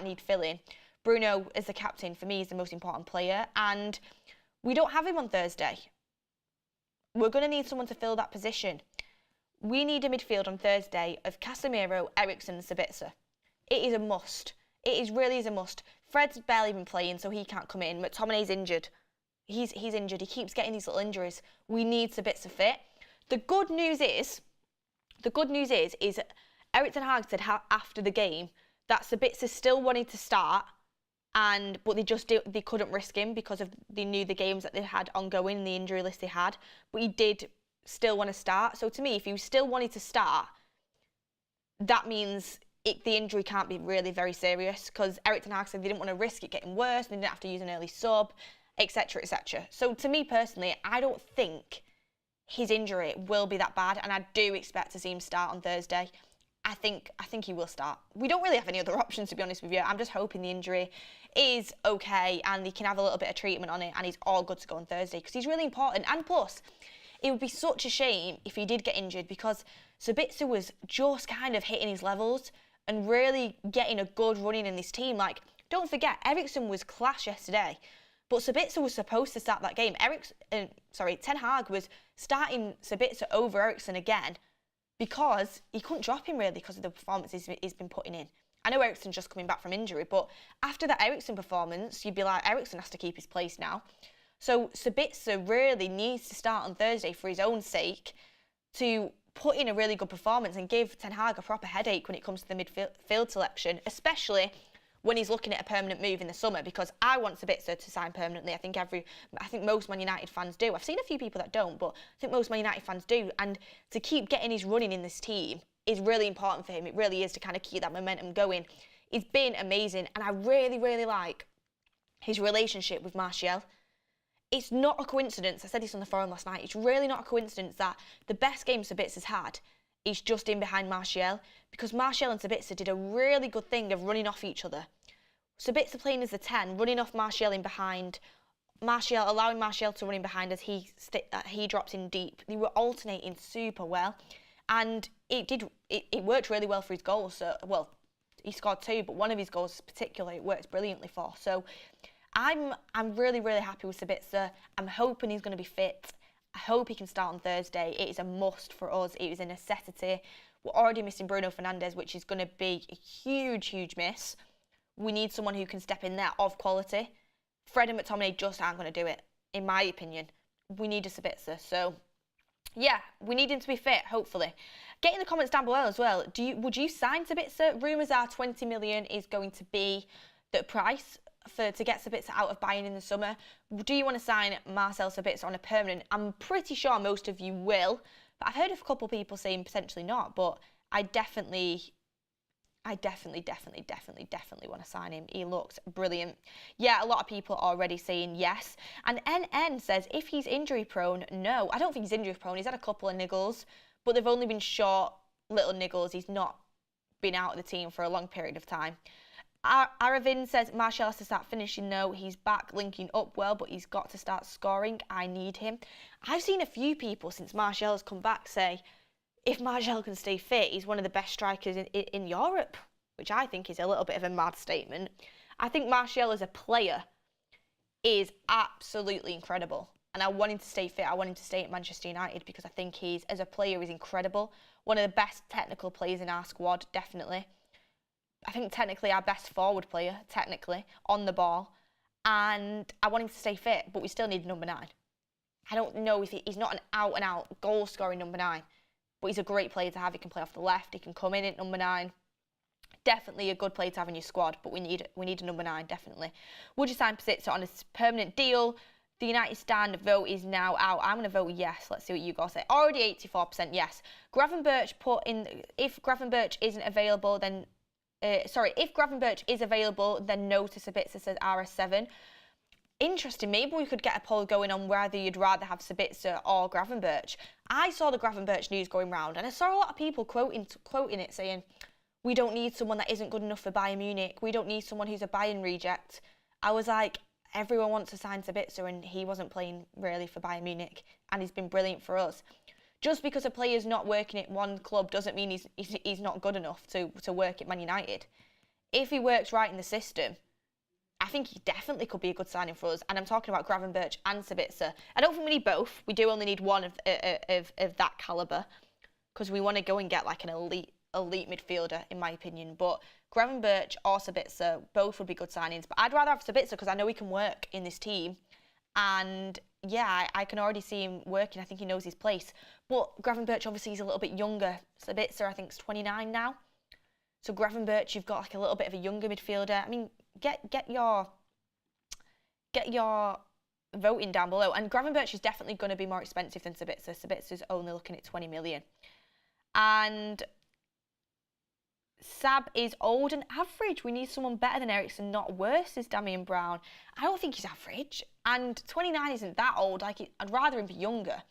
need filling, Bruno, as the captain, for me, is the most important player, and we don't have him on Thursday. We're going to need someone to fill that position. We need a midfield on Thursday of Casemiro, Eriksen, and Sabitzer. It is a must. It really is a must. Fred's barely been playing, so he can't come in. McTominay's injured. He's injured. He keeps getting these little injuries. We need Sabitzer fit. The good news is Erik ten Hag said after the game that Sabitzer still wanted to start, but they couldn't risk him because they knew the games that they had ongoing and the injury list they had. But he did still want to start. So to me, if he still wanted to start, that means the injury can't be really very serious, because Erik ten Hag said they didn't want to risk it getting worse. They didn't have to use an early sub, etc., etc. So to me personally, I don't think his injury will be that bad, and I do expect to see him start on Thursday. I think he will start. We don't really have any other options, to be honest with you. I'm just hoping the injury is okay and he can have a little bit of treatment on it and he's all good to go on Thursday, because he's really important. And plus, it would be such a shame if he did get injured, because Sabitzer was just kind of hitting his levels and really getting a good running in this team. Like, don't forget, Eriksen was class yesterday, but Sabitzer was supposed to start that game. Ten Hag was starting Sabitzer over Eriksen again, because he couldn't drop him really because of the performances he's been putting in. I know Eriksen's just coming back from injury, but after that Eriksen performance, you'd be like, Eriksen has to keep his place now. So Sabitzer really needs to start on Thursday for his own sake, to put in a really good performance and give Ten Hag a proper headache when it comes to the midfield selection, especially when he's looking at a permanent move in the summer, because I want Sabitzer to sign permanently. I think most Man United fans do. I've seen a few people that don't, but I think most Man United fans do. And to keep getting his running in this team is really important for him. It really is, to kind of keep that momentum going. He's been amazing, and I really, really like his relationship with Marcel. It's not a coincidence, I said this on the forum last night, it's really not a coincidence that the best game Sabitzer's had is just in behind Marcel, because Marcel and Sabitzer did a really good thing of running off each other. Sabitzer playing as the 10, running off Marcel in behind, allowing Marcel to run in behind as he dropped in deep. They were alternating super well, and it worked really well for his goals. So, well, he scored 2, but one of his goals particularly it worked brilliantly for. So I'm really, really happy with Sabitzer. I'm hoping he's going to be fit. I hope he can start on Thursday. It is a must for us. It is a necessity. We're already missing Bruno Fernandes, which is going to be a huge, huge miss. We need someone who can step in there of quality. Fred and McTominay just aren't going to do it, in my opinion. We need a Sabitzer. So, yeah, we need him to be fit, hopefully. Get in the comments down below as well. Would you sign Sabitzer? Rumours are 20 million is going to be the price to get Sabitzer out of Bayern in the summer. Do you want to sign Marcel Sabitzer on a permanent? I'm pretty sure most of you will, but I've heard of a couple of people saying potentially not, but I definitely want to sign him. He looks brilliant. Yeah, a lot of people are already saying yes. And NN says, if he's injury prone, no. I don't think he's injury prone. He's had a couple of niggles, but they've only been short little niggles. He's not been out of the team for a long period of time. Aravin says, Martial has to start finishing though. He's back linking up well, but he's got to start scoring. I need him. I've seen a few people since Martial has come back say, if Martial can stay fit, he's one of the best strikers in Europe, which I think is a little bit of a mad statement. I think Martial as a player is absolutely incredible. And I want him to stay fit. I want him to stay at Manchester United because I think as a player, he's incredible. One of the best technical players in our squad, definitely. I think technically our best forward player, technically, on the ball. And I want him to stay fit, but we still need number 9. I don't know if he's not an out-and-out goal-scoring number 9, but he's a great player to have. He can play off the left. He can come in at number 9. Definitely a good player to have in your squad, but we need a number 9, definitely. Would you sign Besiktas on a permanent deal? The United stand vote is now out. I'm going to vote yes. Let's see what you guys say. Already 84% yes. Gravenberch put in, if Gravenberch isn't available, then... if Gravenberch is available, then no to Sabitzer, says RS7. Interesting. Maybe we could get a poll going on whether you'd rather have Sabitzer or Gravenberch. I saw the Gravenberch news going round, and I saw a lot of people quoting it, saying, we don't need someone that isn't good enough for Bayern Munich. We don't need someone who's a Bayern reject. I was like, everyone wants to sign Sabitzer, and he wasn't playing really for Bayern Munich, and he's been brilliant for us. Just because a player's not working at one club doesn't mean he's not good enough to work at Man United. If he works right in the system, I think he definitely could be a good signing for us. And I'm talking about Gravenberch and Sabitzer. I don't think we need both. We do only need one of that calibre, because we want to go and get like an elite midfielder, in my opinion. But Gravenberch or Sabitzer, both would be good signings. But I'd rather have Sabitzer because I know he can work in this team. And yeah, I can already see him working. I think he knows his place. But Gravenberch, obviously, he's a little bit younger. Sabitzer, I think, is 29 now. So Gravenberch, you've got like a little bit of a younger midfielder. I mean, get your voting down below. And Gravenberch is definitely going to be more expensive than Sabitzer. Sabitzer's only looking at 20 million. And Sab is old and average. We need someone better than Eriksen, not worse, says Damian Brown. I don't think he's average. And 29 isn't that old. I'd rather him be younger.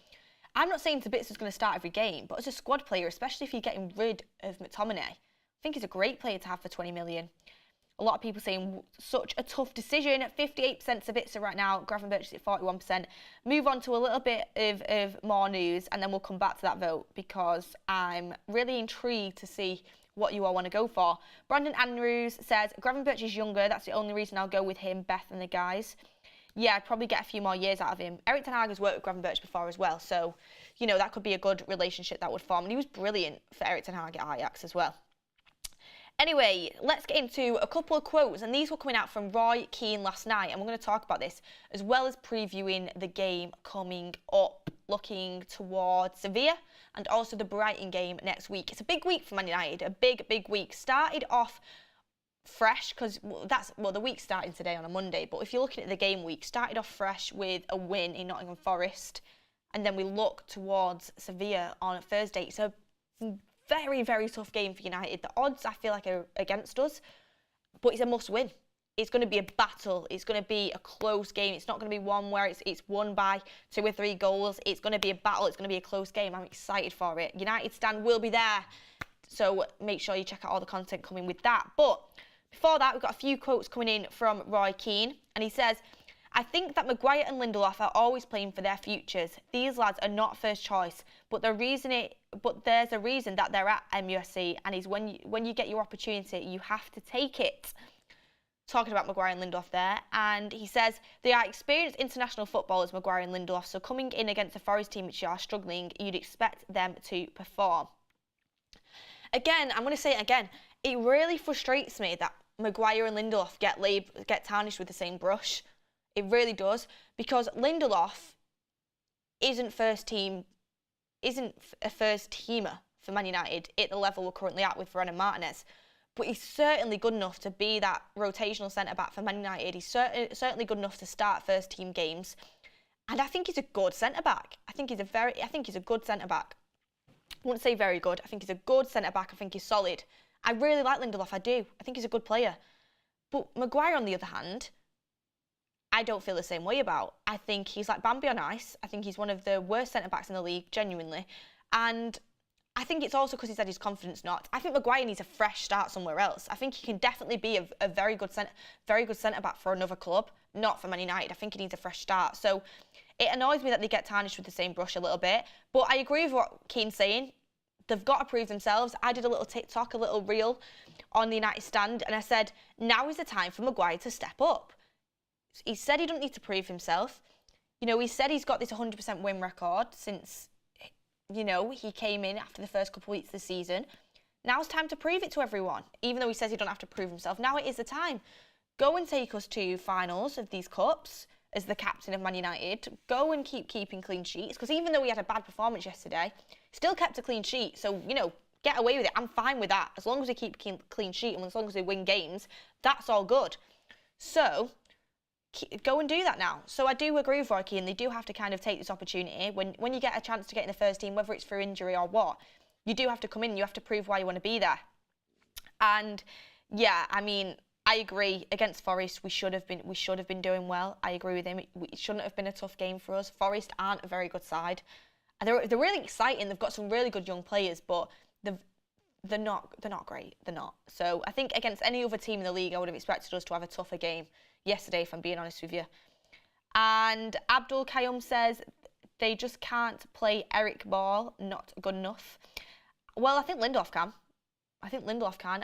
I'm not saying Sabitzer's going to start every game, but as a squad player, especially if you're getting rid of McTominay, I think he's a great player to have for 20 million. A lot of people saying such a tough decision. 58% Sabitzer right now. Gravenberch is at 41%. Move on to a little bit of more news, and then we'll come back to that vote because I'm really intrigued to see what you all want to go for. Brandon Andrews says, Gravenberch is younger. That's the only reason I'll go with him, Beth and the guys. Yeah, I'd probably get a few more years out of him. Erik ten Hag has worked with Gravenberch before as well, so, you know, that could be a good relationship that would form. And he was brilliant for Erik ten Hag at Ajax as well. Anyway, let's get into a couple of quotes, and these were coming out from Roy Keane last night, and we're going to talk about this, as well as previewing the game coming up, looking towards Sevilla, and also the Brighton game next week. It's a big week for Man United, a big week. Started off fresh, because the week's starting today on a Monday, but if you're looking at the game week, started off fresh with a win in Nottingham Forest, and then we look towards Sevilla on Thursday. It's a very tough game for United. The odds, I feel like, are against us, but it's a must-win. It's going to be a battle. It's going to be a close game. It's not going to be one where it's won by 2 or 3 goals. It's going to be a battle. It's going to be a close game. I'm excited for it. United stand will be there, so make sure you check out all the content coming with that. But before that, we've got a few quotes coming in from Roy Keane, and he says, I think that Maguire and Lindelof are always playing for their futures. These lads are not first choice, but there's a reason that they're at MUFC, and is when you get your opportunity, you have to take it. Talking about Maguire and Lindelof there, and he says they are experienced international footballers, Maguire and Lindelof, so coming in against a Forest team which are struggling, you'd expect them to perform. Again, I'm going to say it again, it really frustrates me that Maguire and Lindelof get tarnished with the same brush. It really does, because Lindelof isn't a first teamer for Man United at the level we're currently at with Varane and Martinez. But he's certainly good enough to be that rotational centre-back for Man United. He's certainly good enough to start first-team games. And I think he's a good centre-back. I think he's a good centre-back. I wouldn't say very good. I think he's a good centre-back. I think he's solid. I really like Lindelof, I do. I think he's a good player. But Maguire, on the other hand, I don't feel the same way about. I think he's like Bambi on ice. I think he's one of the worst centre-backs in the league, genuinely. And I think it's also because he's had his confidence knocked. I think Maguire needs a fresh start somewhere else. I think he can definitely be a very good centre-back for another club, not for Man United. I think he needs a fresh start. So it annoys me that they get tarnished with the same brush a little bit. But I agree with what Keane's saying. They've got to prove themselves. I did a little TikTok, a little reel on the United stand, and I said, now is the time for Maguire to step up. He said he doesn't need to prove himself. You know, he said he's got this 100% win record since, you know, he came in after the first couple of weeks of the season. Now it's time to prove it to everyone. Even though he says he don't have to prove himself, now it is the time. Go and take us to finals of these cups as the captain of Man United. Go and keeping clean sheets, because even though he had a bad performance yesterday, still kept a clean sheet. So, you know, get away with it. I'm fine with that. As long as we keep clean sheet and as long as we win games, that's all good. So go and do that now. So I do agree with Roy Keane. They do have to kind of take this opportunity. When you get a chance to get in the first team, whether it's through injury or what, you do have to come in and you have to prove why you want to be there. And yeah, I mean, I agree. Against Forest, we should have been doing well. I agree with him. It shouldn't have been a tough game for us. Forest aren't a very good side. They're really exciting. They've got some really good young players, but they're not great. They're not. So I think against any other team in the league, I would have expected us to have a tougher game yesterday, if I'm being honest with you. And Abdul Qayyum says they just can't play Eric ball, not good enough. Well, I think Lindelof can. I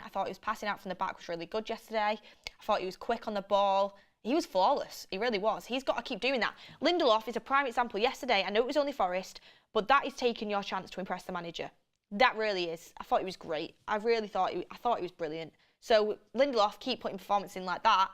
thought his passing out from the back was really good yesterday. I thought he was quick on the ball. He was flawless. He really was. He's got to keep doing that. Lindelof is a prime example yesterday. I know it was only Forest, but that is taking your chance to impress the manager. That really is. I thought he was great. I thought he was brilliant. So Lindelof, keep putting performance in like that.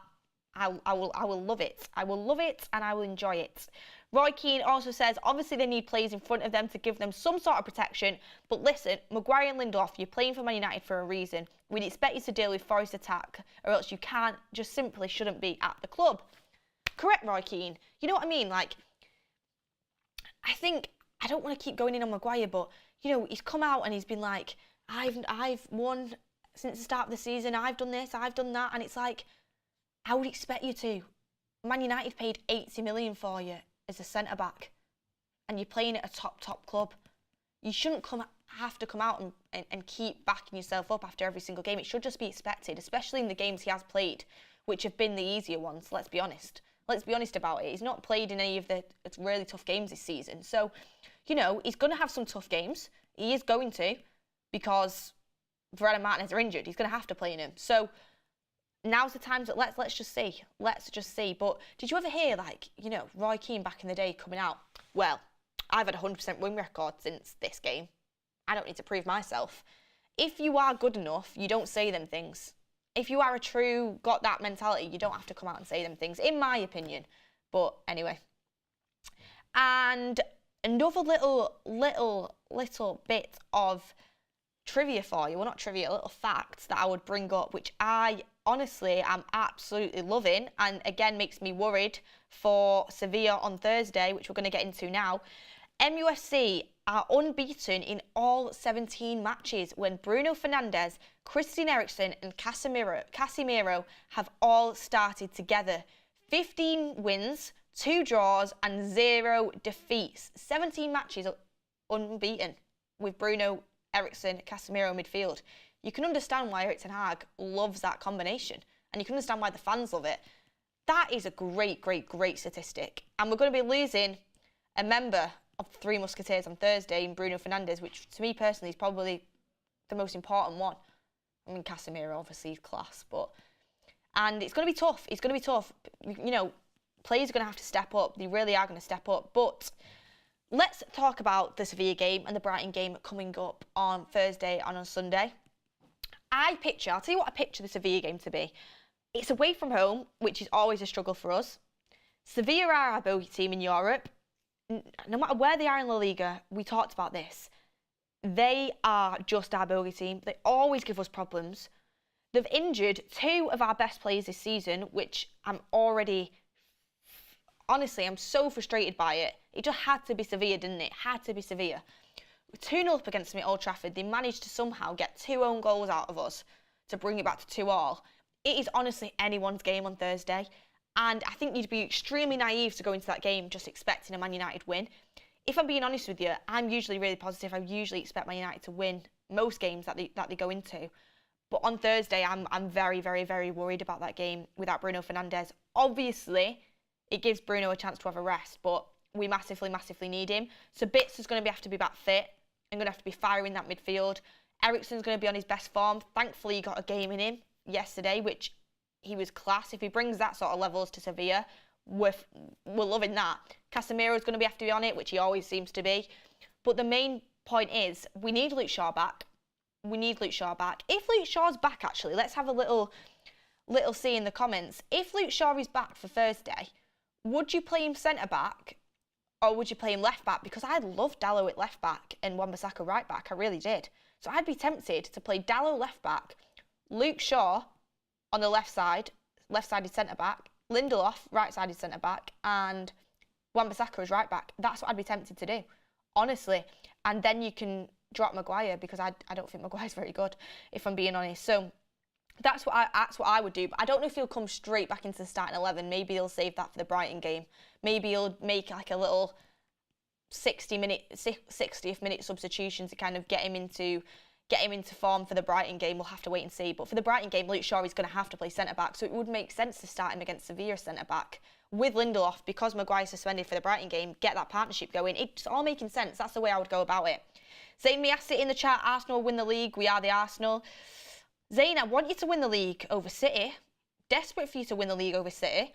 I will love it. I will love it and I will enjoy it. Roy Keane also says, obviously they need players in front of them to give them some sort of protection. But listen, Maguire and Lindelof, you're playing for Man United for a reason. We'd expect you to deal with Forest attack, or else you can't, just simply shouldn't be at the club. Correct, Roy Keane. You know what I mean? Like, I think, I don't want to keep going in on Maguire, but, you know, he's come out and he's been like, I've won since the start of the season. I've done this, I've done that. And it's like, I would expect you to. Man United paid 80 million for you as a centre-back. and you're playing at a top club. You shouldn't have to come out and keep backing yourself up after every single game. It should just be expected, especially in the games he has played, which have been the easier ones, let's be honest. Let's be honest about it. He's not played in any of the really tough games this season. So, you know, he's going to have some tough games. He is going to, because Varane and Martinez are injured. He's going to have to play in them. So now's the time that let's just see. Let's just see. But did you ever hear, like, you know, Roy Keane back in the day coming out? Well, I've had a 100% win record since this game. I don't need to prove myself. If you are good enough, you don't say them things. If you are got that mentality, you don't have to come out and say them things, in my opinion. But anyway. And another little bit of trivia for you. Well, not trivia, little facts that I would bring up, which I honestly am absolutely loving, and again makes me worried for Sevilla on Thursday, which we're going to get into now. MUFC are unbeaten in all 17 matches when Bruno Fernandes, Christian Eriksen and Casemiro have all started together. 15 wins, 2 draws and 0 defeats. 17 matches unbeaten with Bruno, Eriksen, Casemiro midfield. You can understand why Erik ten Hag loves that combination, and you can understand why the fans love it. That is a great statistic. And we're going to be losing a member of the Three Musketeers on Thursday in Bruno Fernandes, which to me personally is probably the most important one. I mean, Casemiro obviously is class, and it's going to be tough. It's going to be tough. You know, players are going to have to step up. They really are going to step up. But let's talk about the Sevilla game and the Brighton game coming up on Thursday and on Sunday. I'll tell you what I picture the Sevilla game to be. It's away from home, which is always a struggle for us. Sevilla are our bogey team in Europe. No matter where they are in La Liga, we talked about this. They are just our bogey team. They always give us problems. They've injured 2 of our best players this season, which honestly, I'm so frustrated by it. It just had to be Sevilla, didn't it? Had to be Sevilla. 2-0 up against them at Old Trafford, they managed to somehow get 2 own goals out of us to bring it back to 2-2. It is honestly anyone's game on Thursday. And I think you'd be extremely naive to go into that game just expecting a Man United win. If I'm being honest with you, I'm usually really positive. I usually expect Man United to win most games that they go into. But on Thursday, I'm very worried about that game without Bruno Fernandes. Obviously, it gives Bruno a chance to have a rest, but we massively need him. Sabitzer's going to have to be back fit and going to have to be firing that midfield. Eriksen's going to be on his best form. Thankfully, he got a game in him yesterday, which he was class. If he brings that sort of levels to Sevilla, we're loving that. Casemiro's going to have to be on it, which he always seems to be. But the main point is, we need Luke Shaw back. We need Luke Shaw back. If Luke Shaw's back, actually, let's have a little see in the comments. If Luke Shaw is back for Thursday, would you play him centre-back or would you play him left-back? Because I loved Diallo at left-back and Wan-Bissaka right-back. I really did. So I'd be tempted to play Diallo left-back, Luke Shaw on the left-sided centre-back, Lindelof right-sided centre-back, and Wan-Bissaka as right-back. That's what I'd be tempted to do, honestly. And then you can drop Maguire, because I don't think Maguire's very good, if I'm being honest. So that's what I would do. But I don't know if he'll come straight back into the starting 11. Maybe he'll save that for the Brighton game. Maybe he'll make like a little 60th minute substitution to kind of get him into form for the Brighton game. We'll have to wait and see. But for the Brighton game, Luke Shaw is going to have to play centre-back, so it would make sense to start him against Sevilla centre-back with Lindelof, because Maguire's suspended for the Brighton game. Get that partnership going. It's all making sense. That's the way I would go about it. Zayn Miassi in the chat, Arsenal win the league. We are the Arsenal. Zayn, I want you to win the league over City. Desperate for you to win the league over City,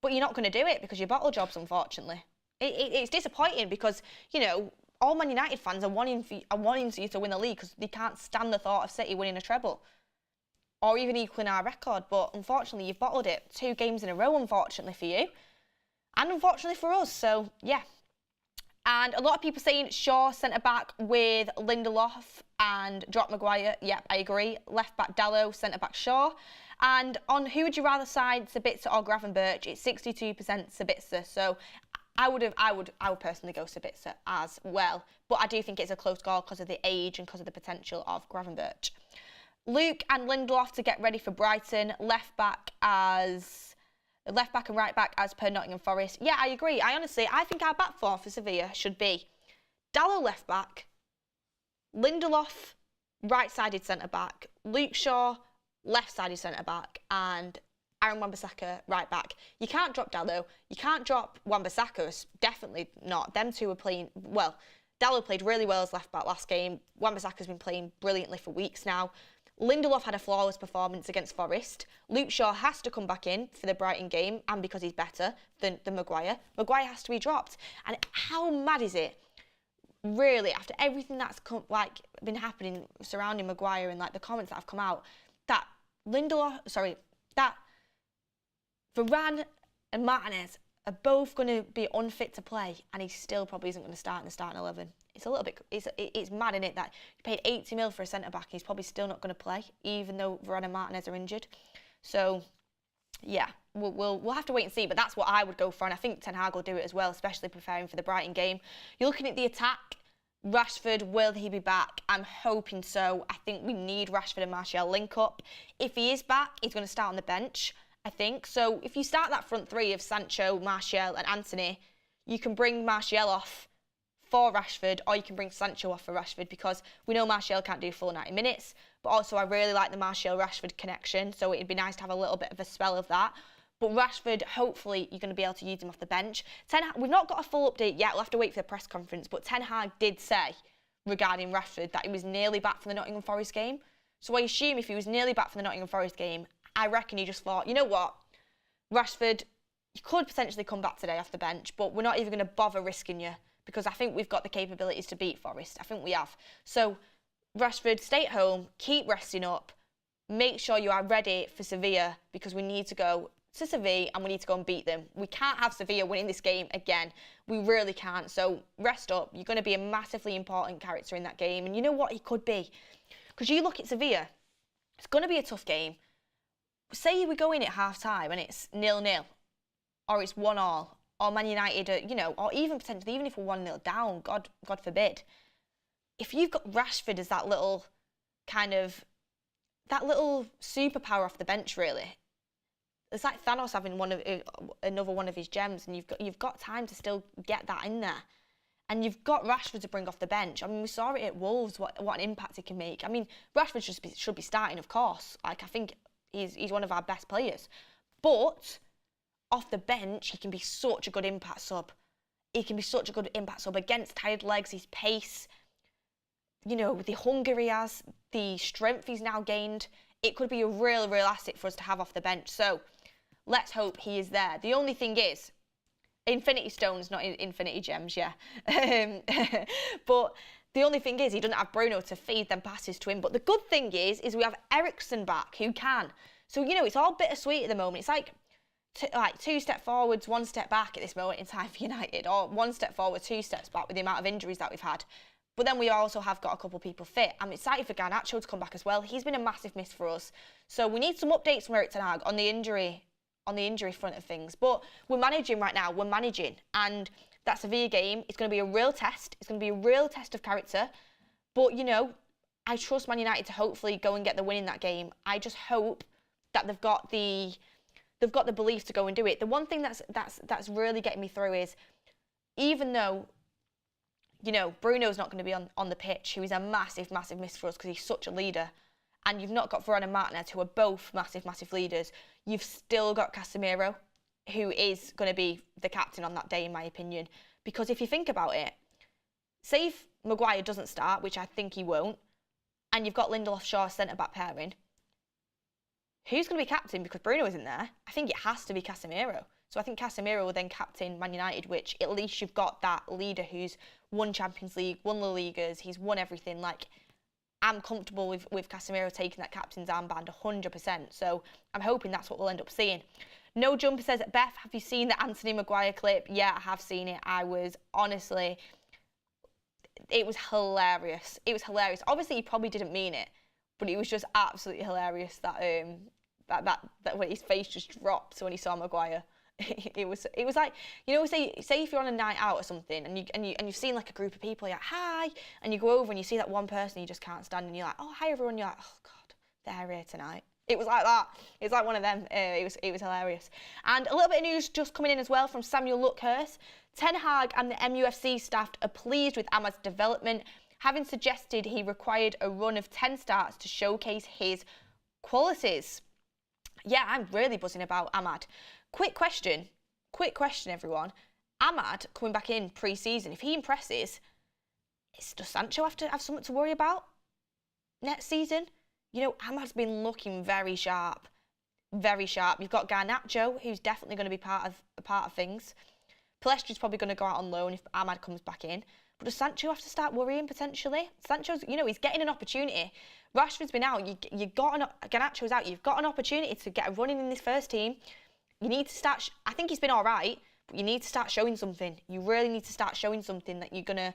but you're not going to do it because you're bottle jobs, unfortunately. It's disappointing because, you know, all Man United fans are wanting you to win the league because they can't stand the thought of City winning a treble or even equaling our record. But unfortunately, you've bottled it 2 games in a row, unfortunately for you, and unfortunately for us. So, yeah. And a lot of people saying Shaw centre-back with Lindelof and drop Maguire. Yep, I agree. Left-back Diallo, centre-back Shaw. And on who would you rather side, Sabitzer or Gravenberch? It's 62% Sabitzer. So I would personally go Sabitzer as well. But I do think it's a close call because of the age and because of the potential of Gravenberch. Luke and Lindelof to get ready for Brighton. Left-back as Left back and right back as per Nottingham Forest. Yeah, I agree. I think our back four for Sevilla should be Diallo left back, Lindelof right-sided centre-back, Luke Shaw left-sided centre-back, and Aaron Wan-Bissaka right back. You can't drop Diallo. You can't drop Wan-Bissaka. Definitely not. Them two are playing well. Diallo played really well as left back last game. Wan-Bissaka's been playing brilliantly for weeks now. Lindelof had a flawless performance against Forest. Luke Shaw has to come back in for the Brighton game, and because he's better than Maguire. Maguire has to be dropped. And how mad is it, really, after everything that's been happening surrounding Maguire and like the comments that have come out, that that Varane and Martinez are both going to be unfit to play, and he still probably isn't going to start in the starting 11. It's a little bit, it's mad, isn't it, that you paid 80 mil for a centre-back and he's probably still not going to play, even though Varane and Martinez are injured. So, yeah, we'll have to wait and see, but that's what I would go for, and I think Ten Hag will do it as well, especially preparing for the Brighton game. You're looking at the attack. Rashford, will he be back? I'm hoping so. I think we need Rashford and Martial link up. If he is back, he's going to start on the bench, I think. So if you start that front three of Sancho, Martial and Anthony, you can bring Martial off for Rashford, or you can bring Sancho off for Rashford, because we know Martial can't do full 90 minutes. But also I really like the Martial-Rashford connection, so it'd be nice to have a little bit of a spell of that. But Rashford, hopefully, you're going to be able to use him off the bench. We've not got a full update yet. We'll have to wait for the press conference. But Ten Hag did say, regarding Rashford, that he was nearly back for the Nottingham Forest game. So I assume if he was nearly back for the Nottingham Forest game, I reckon he just thought, you know what, Rashford, you could potentially come back today off the bench, but we're not even going to bother risking you, because I think we've got the capabilities to beat Forest. I think we have. So Rashford, stay at home, keep resting up, make sure you are ready for Sevilla, because we need to go to Sevilla and we need to go and beat them. We can't have Sevilla winning this game again. We really can't. So rest up. You're going to be a massively important character in that game. And you know what he could be? Because you look at Sevilla, it's going to be a tough game. Say we go in at half-time and it's 0-0, or it's 1-1, or Man United, or even potentially, even if we're 1-0 down, God forbid. If you've got Rashford as that little superpower off the bench, really. It's like Thanos having another one of his gems, and you've got time to still get that in there. And you've got Rashford to bring off the bench. I mean, we saw it at Wolves, what an impact he can make. I mean, Rashford should be starting, of course. I think he's one of our best players. But off the bench, he can be such a good impact sub. He can be such a good impact sub against tired legs, his pace, the hunger he has, the strength he's now gained. It could be a real asset for us to have off the bench. So let's hope he is there. The only thing is, Infinity Stones, not Infinity Gems, yeah. But the only thing is, he doesn't have Bruno to feed them passes to him. But the good thing is we have Eriksen back, who can. So, it's all bittersweet at the moment. It's like 2 step forwards, 1 step back at this moment in time for United, or 1 step forward, 2 steps back with the amount of injuries that we've had. But then we also have got a couple of people fit. I'm excited for Garnacho to come back as well. He's been a massive miss for us. So we need some updates from Erik ten Hag on the injury front of things. But we're managing right now. We're managing. And that Sevilla game is going to be a real test. It's going to be a real test of character. But, I trust Man United to hopefully go and get the win in that game. I just hope that they've got the belief to go and do it. The one thing that's really getting me through is, even though Bruno's not going to be on the pitch, who is a massive miss for us because he's such a leader, and you've not got Varane and Martinez, who are both massive leaders, you've still got Casemiro, who is going to be the captain on that day, in my opinion. Because if you think about it, say if Maguire doesn't start, which I think he won't, and you've got Lindelof Shaw centre-back pairing, who's going to be captain? Because Bruno isn't there. I think it has to be Casemiro. So I think Casemiro will then captain Man United, which at least you've got that leader who's won Champions League, won La Ligas, he's won everything. I'm comfortable with Casemiro taking that captain's armband 100%. So I'm hoping that's what we'll end up seeing. No Jumper says, Beth, have you seen the Anthony Maguire clip? Yeah, I have seen it. It was hilarious. It was hilarious. Obviously, he probably didn't mean it, but it was just absolutely hilarious that when his face just dropped when he saw Maguire. It was like, say if you're on a night out or something and you've seen like a group of people, you're like, hi, and you go over and you see that one person you just can't stand, and you're like, oh, hi everyone, you're like, oh god, they're here tonight. It was like that. It was like one of them. It was hilarious. And a little bit of news just coming in as well from Samuel Luckhurst. Ten Hag and the MUFC staff are pleased with Amad's development, having suggested he required a run of 10 starts to showcase his qualities. Yeah, I'm really buzzing about Amad. Quick question, everyone. Amad coming back in pre-season, if he impresses, does Sancho have to have something to worry about next season? You know, Amad's been looking very sharp, very sharp. You've got Garnacho, who's definitely going to be part of things. Palestri's probably going to go out on loan if Amad comes back in. But does Sancho have to start worrying potentially? Sancho's, you know, he's getting an opportunity. Rashford's been out. Garnacho's out. You've got an opportunity to get a run in this first team. You need to start. I think he's been all right, but you need to start showing something. You really need to start showing something that you're gonna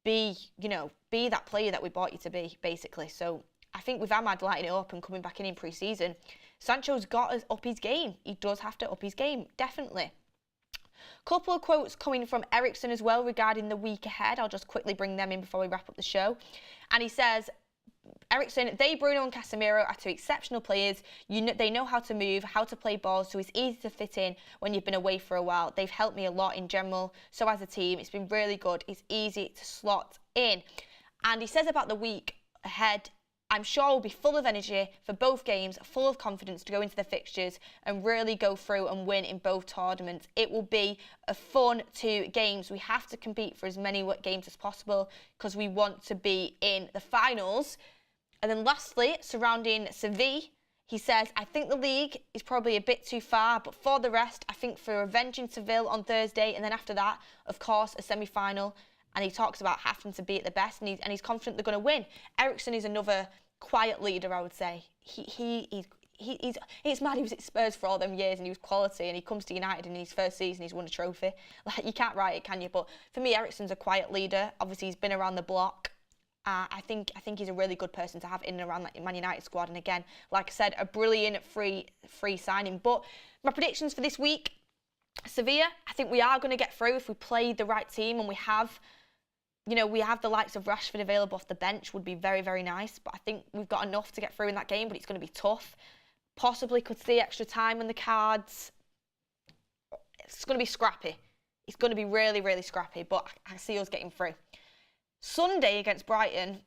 be, you know, be that player that we bought you to be, basically. So I think with Amad lighting it up and coming back in pre-season, Sancho's got to up his game. He does have to up his game, definitely. Couple of quotes coming from Eriksen as well regarding the week ahead. I'll just quickly bring them in before we wrap up the show. And he says, Eriksen, they, Bruno and Casemiro, are two exceptional players. They know how to move, how to play balls, so it's easy to fit in when you've been away for a while. They've helped me a lot in general. So as a team, it's been really good. It's easy to slot in. And he says about the week ahead, I'm sure we'll be full of energy for both games, full of confidence to go into the fixtures and really go through and win in both tournaments. It will be a fun 2 games. We have to compete for as many games as possible because we want to be in the finals. And then lastly, surrounding Sevilla, he says, I think the league is probably a bit too far, but for the rest, I think for avenging Seville on Thursday, and then after that, of course, a semi-final. And he talks about having to be at the best, and he's confident they're going to win. Eriksen is another quiet leader, I would say. It's mad. He was at Spurs for all them years, and he was quality, and he comes to United, and in his first season, he's won a trophy. Like, you can't write it, can you? But for me, Eriksen's a quiet leader. Obviously, he's been around the block. I think he's a really good person to have in and around that Man United squad. And again, like I said, a brilliant free signing. But my predictions for this week, Sevilla, I think we are going to get through if we play the right team and we have, you know, we have the likes of Rashford available off the bench, would be very, very nice. But I think we've got enough to get through in that game, but it's going to be tough. Possibly could see extra time on the cards. It's going to be scrappy. It's going to be really, really scrappy, but I see us getting through. Sunday against Brighton,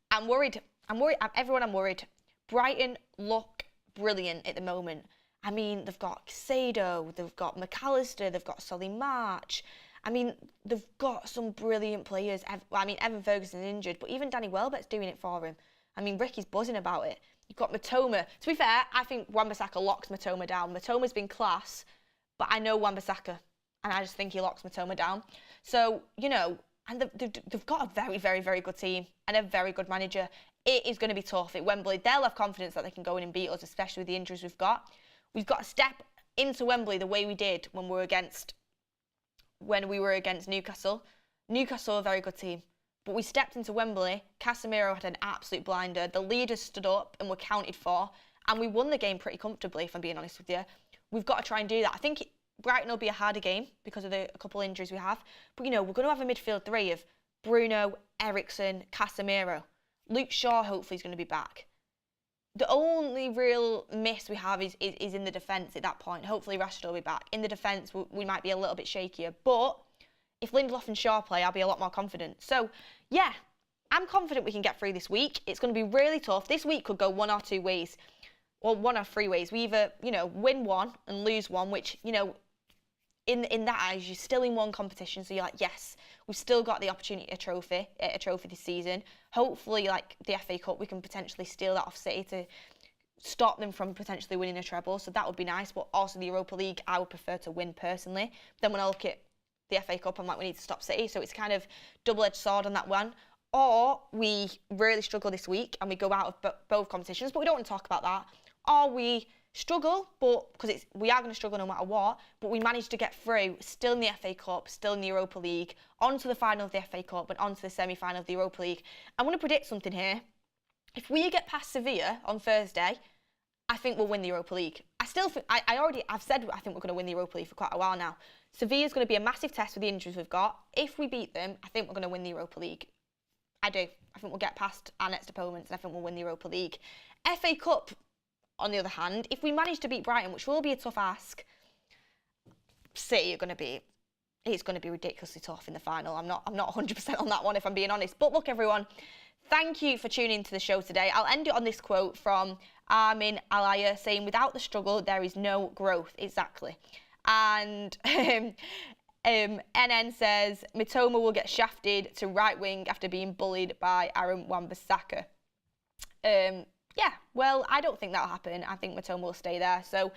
I'm worried. I'm worried. Brighton look brilliant at the moment. I mean, they've got Casado, they've got Mac Allister, they've got Solly March. I mean, they've got some brilliant players. I mean, Evan Ferguson's injured, but even Danny Welbeck's doing it for him. I mean, Ricky's buzzing about it. You've got Matoma. To be fair, I think Wan-Bissaka locks Matoma down. Matoma's been class, but I know Wan-Bissaka, and I just think he locks Matoma down. So, you know, and they've got a very, very, very good team and a very good manager. It is going to be tough at Wembley. They'll have confidence that they can go in and beat us, especially with the injuries we've got. We've got to step into Wembley the way we did when we were against Newcastle. Newcastle are a very good team. But we stepped into Wembley. Casemiro had an absolute blinder. The leaders stood up and were counted for. And we won the game pretty comfortably, if I'm being honest with you. We've got to try and do that. I think Brighton will be a harder game because of a couple of injuries we have. But, you know, we're going to have a midfield 3 of Bruno, Eriksen, Casemiro. Luke Shaw, hopefully, is going to be back. The only real miss we have is in the defence at that point. Hopefully, Rashford will be back. In the defence, we might be a little bit shakier. But if Lindelof and Shaw play, I'll be a lot more confident. So, yeah, I'm confident we can get through this week. It's going to be really tough. This week could go 1 or 2 ways. Or 1 or 3 ways. We either, you know, win 1 and lose 1, which, you know, in that eyes, you're still in 1 competition. So you're like, yes, we've still got the opportunity at a trophy this season. Hopefully, like the FA Cup, we can potentially steal that off City to stop them from potentially winning a treble. So that would be nice. But also the Europa League, I would prefer to win personally. Then when I look at the FA Cup, I'm like, we need to stop City. So it's kind of double-edged sword on that one. Or we really struggle this week and we go out of both competitions, but we don't want to talk about that. Or we struggle, but because we are going to struggle no matter what, but we managed to get through, still in the FA Cup, still in the Europa League, onto the final of the FA Cup and onto the semi-final of the Europa League. I'm going to predict something here. If we get past Sevilla on Thursday, I think we'll win the Europa League. I still think, I've said I think we're going to win the Europa League for quite a while now. Sevilla's going to be a massive test with the injuries we've got. If we beat them, I think we're going to win the Europa League. I do. I think we'll get past our next opponents and I think we'll win the Europa League. FA Cup, on the other hand, if we manage to beat Brighton, which will be a tough ask, City are going to be... It's going to be ridiculously tough in the final. I'm not 100% on that one, if I'm being honest. But look, everyone, thank you for tuning into the show today. I'll end it on this quote from Marcel Sabitzer saying, "Without the struggle, there is no growth." Exactly. And NN says, "Mitoma will get shafted to right wing after being bullied by Aaron Wan-Bissaka." Yeah, well, I don't think that'll happen. I think Mitoma will stay there. So...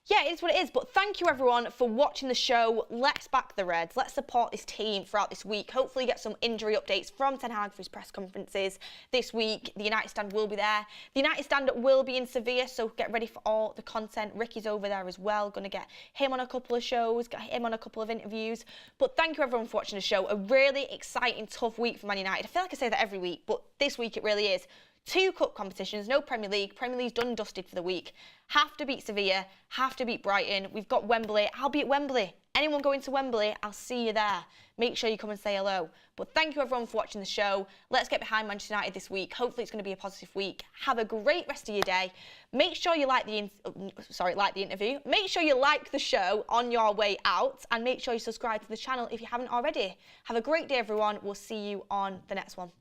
yeah, it is what it is, but thank you everyone for watching the show. Let's back the Reds. Let's support this team throughout this week. Hopefully get some injury updates from Ten Hag for his press conferences this week. The United stand will be there. The United stand will be in Sevilla, so get ready for all the content. Ricky's over there as well. Going to get him on a couple of shows, get him on a couple of interviews. But thank you everyone for watching the show. A really exciting, tough week for Man United. I feel like I say that every week, but this week it really is. 2 cup competitions, no Premier League. Premier League's done and dusted for the week. Have to beat Sevilla, have to beat Brighton. We've got Wembley. I'll be at Wembley. Anyone going to Wembley, I'll see you there. Make sure you come and say hello. But thank you everyone for watching the show. Let's get behind Manchester United this week. Hopefully it's going to be a positive week. Have a great rest of your day. Make sure you like the interview. Make sure you like the show on your way out, and make sure you subscribe to the channel if you haven't already. Have a great day, everyone. We'll see you on the next one.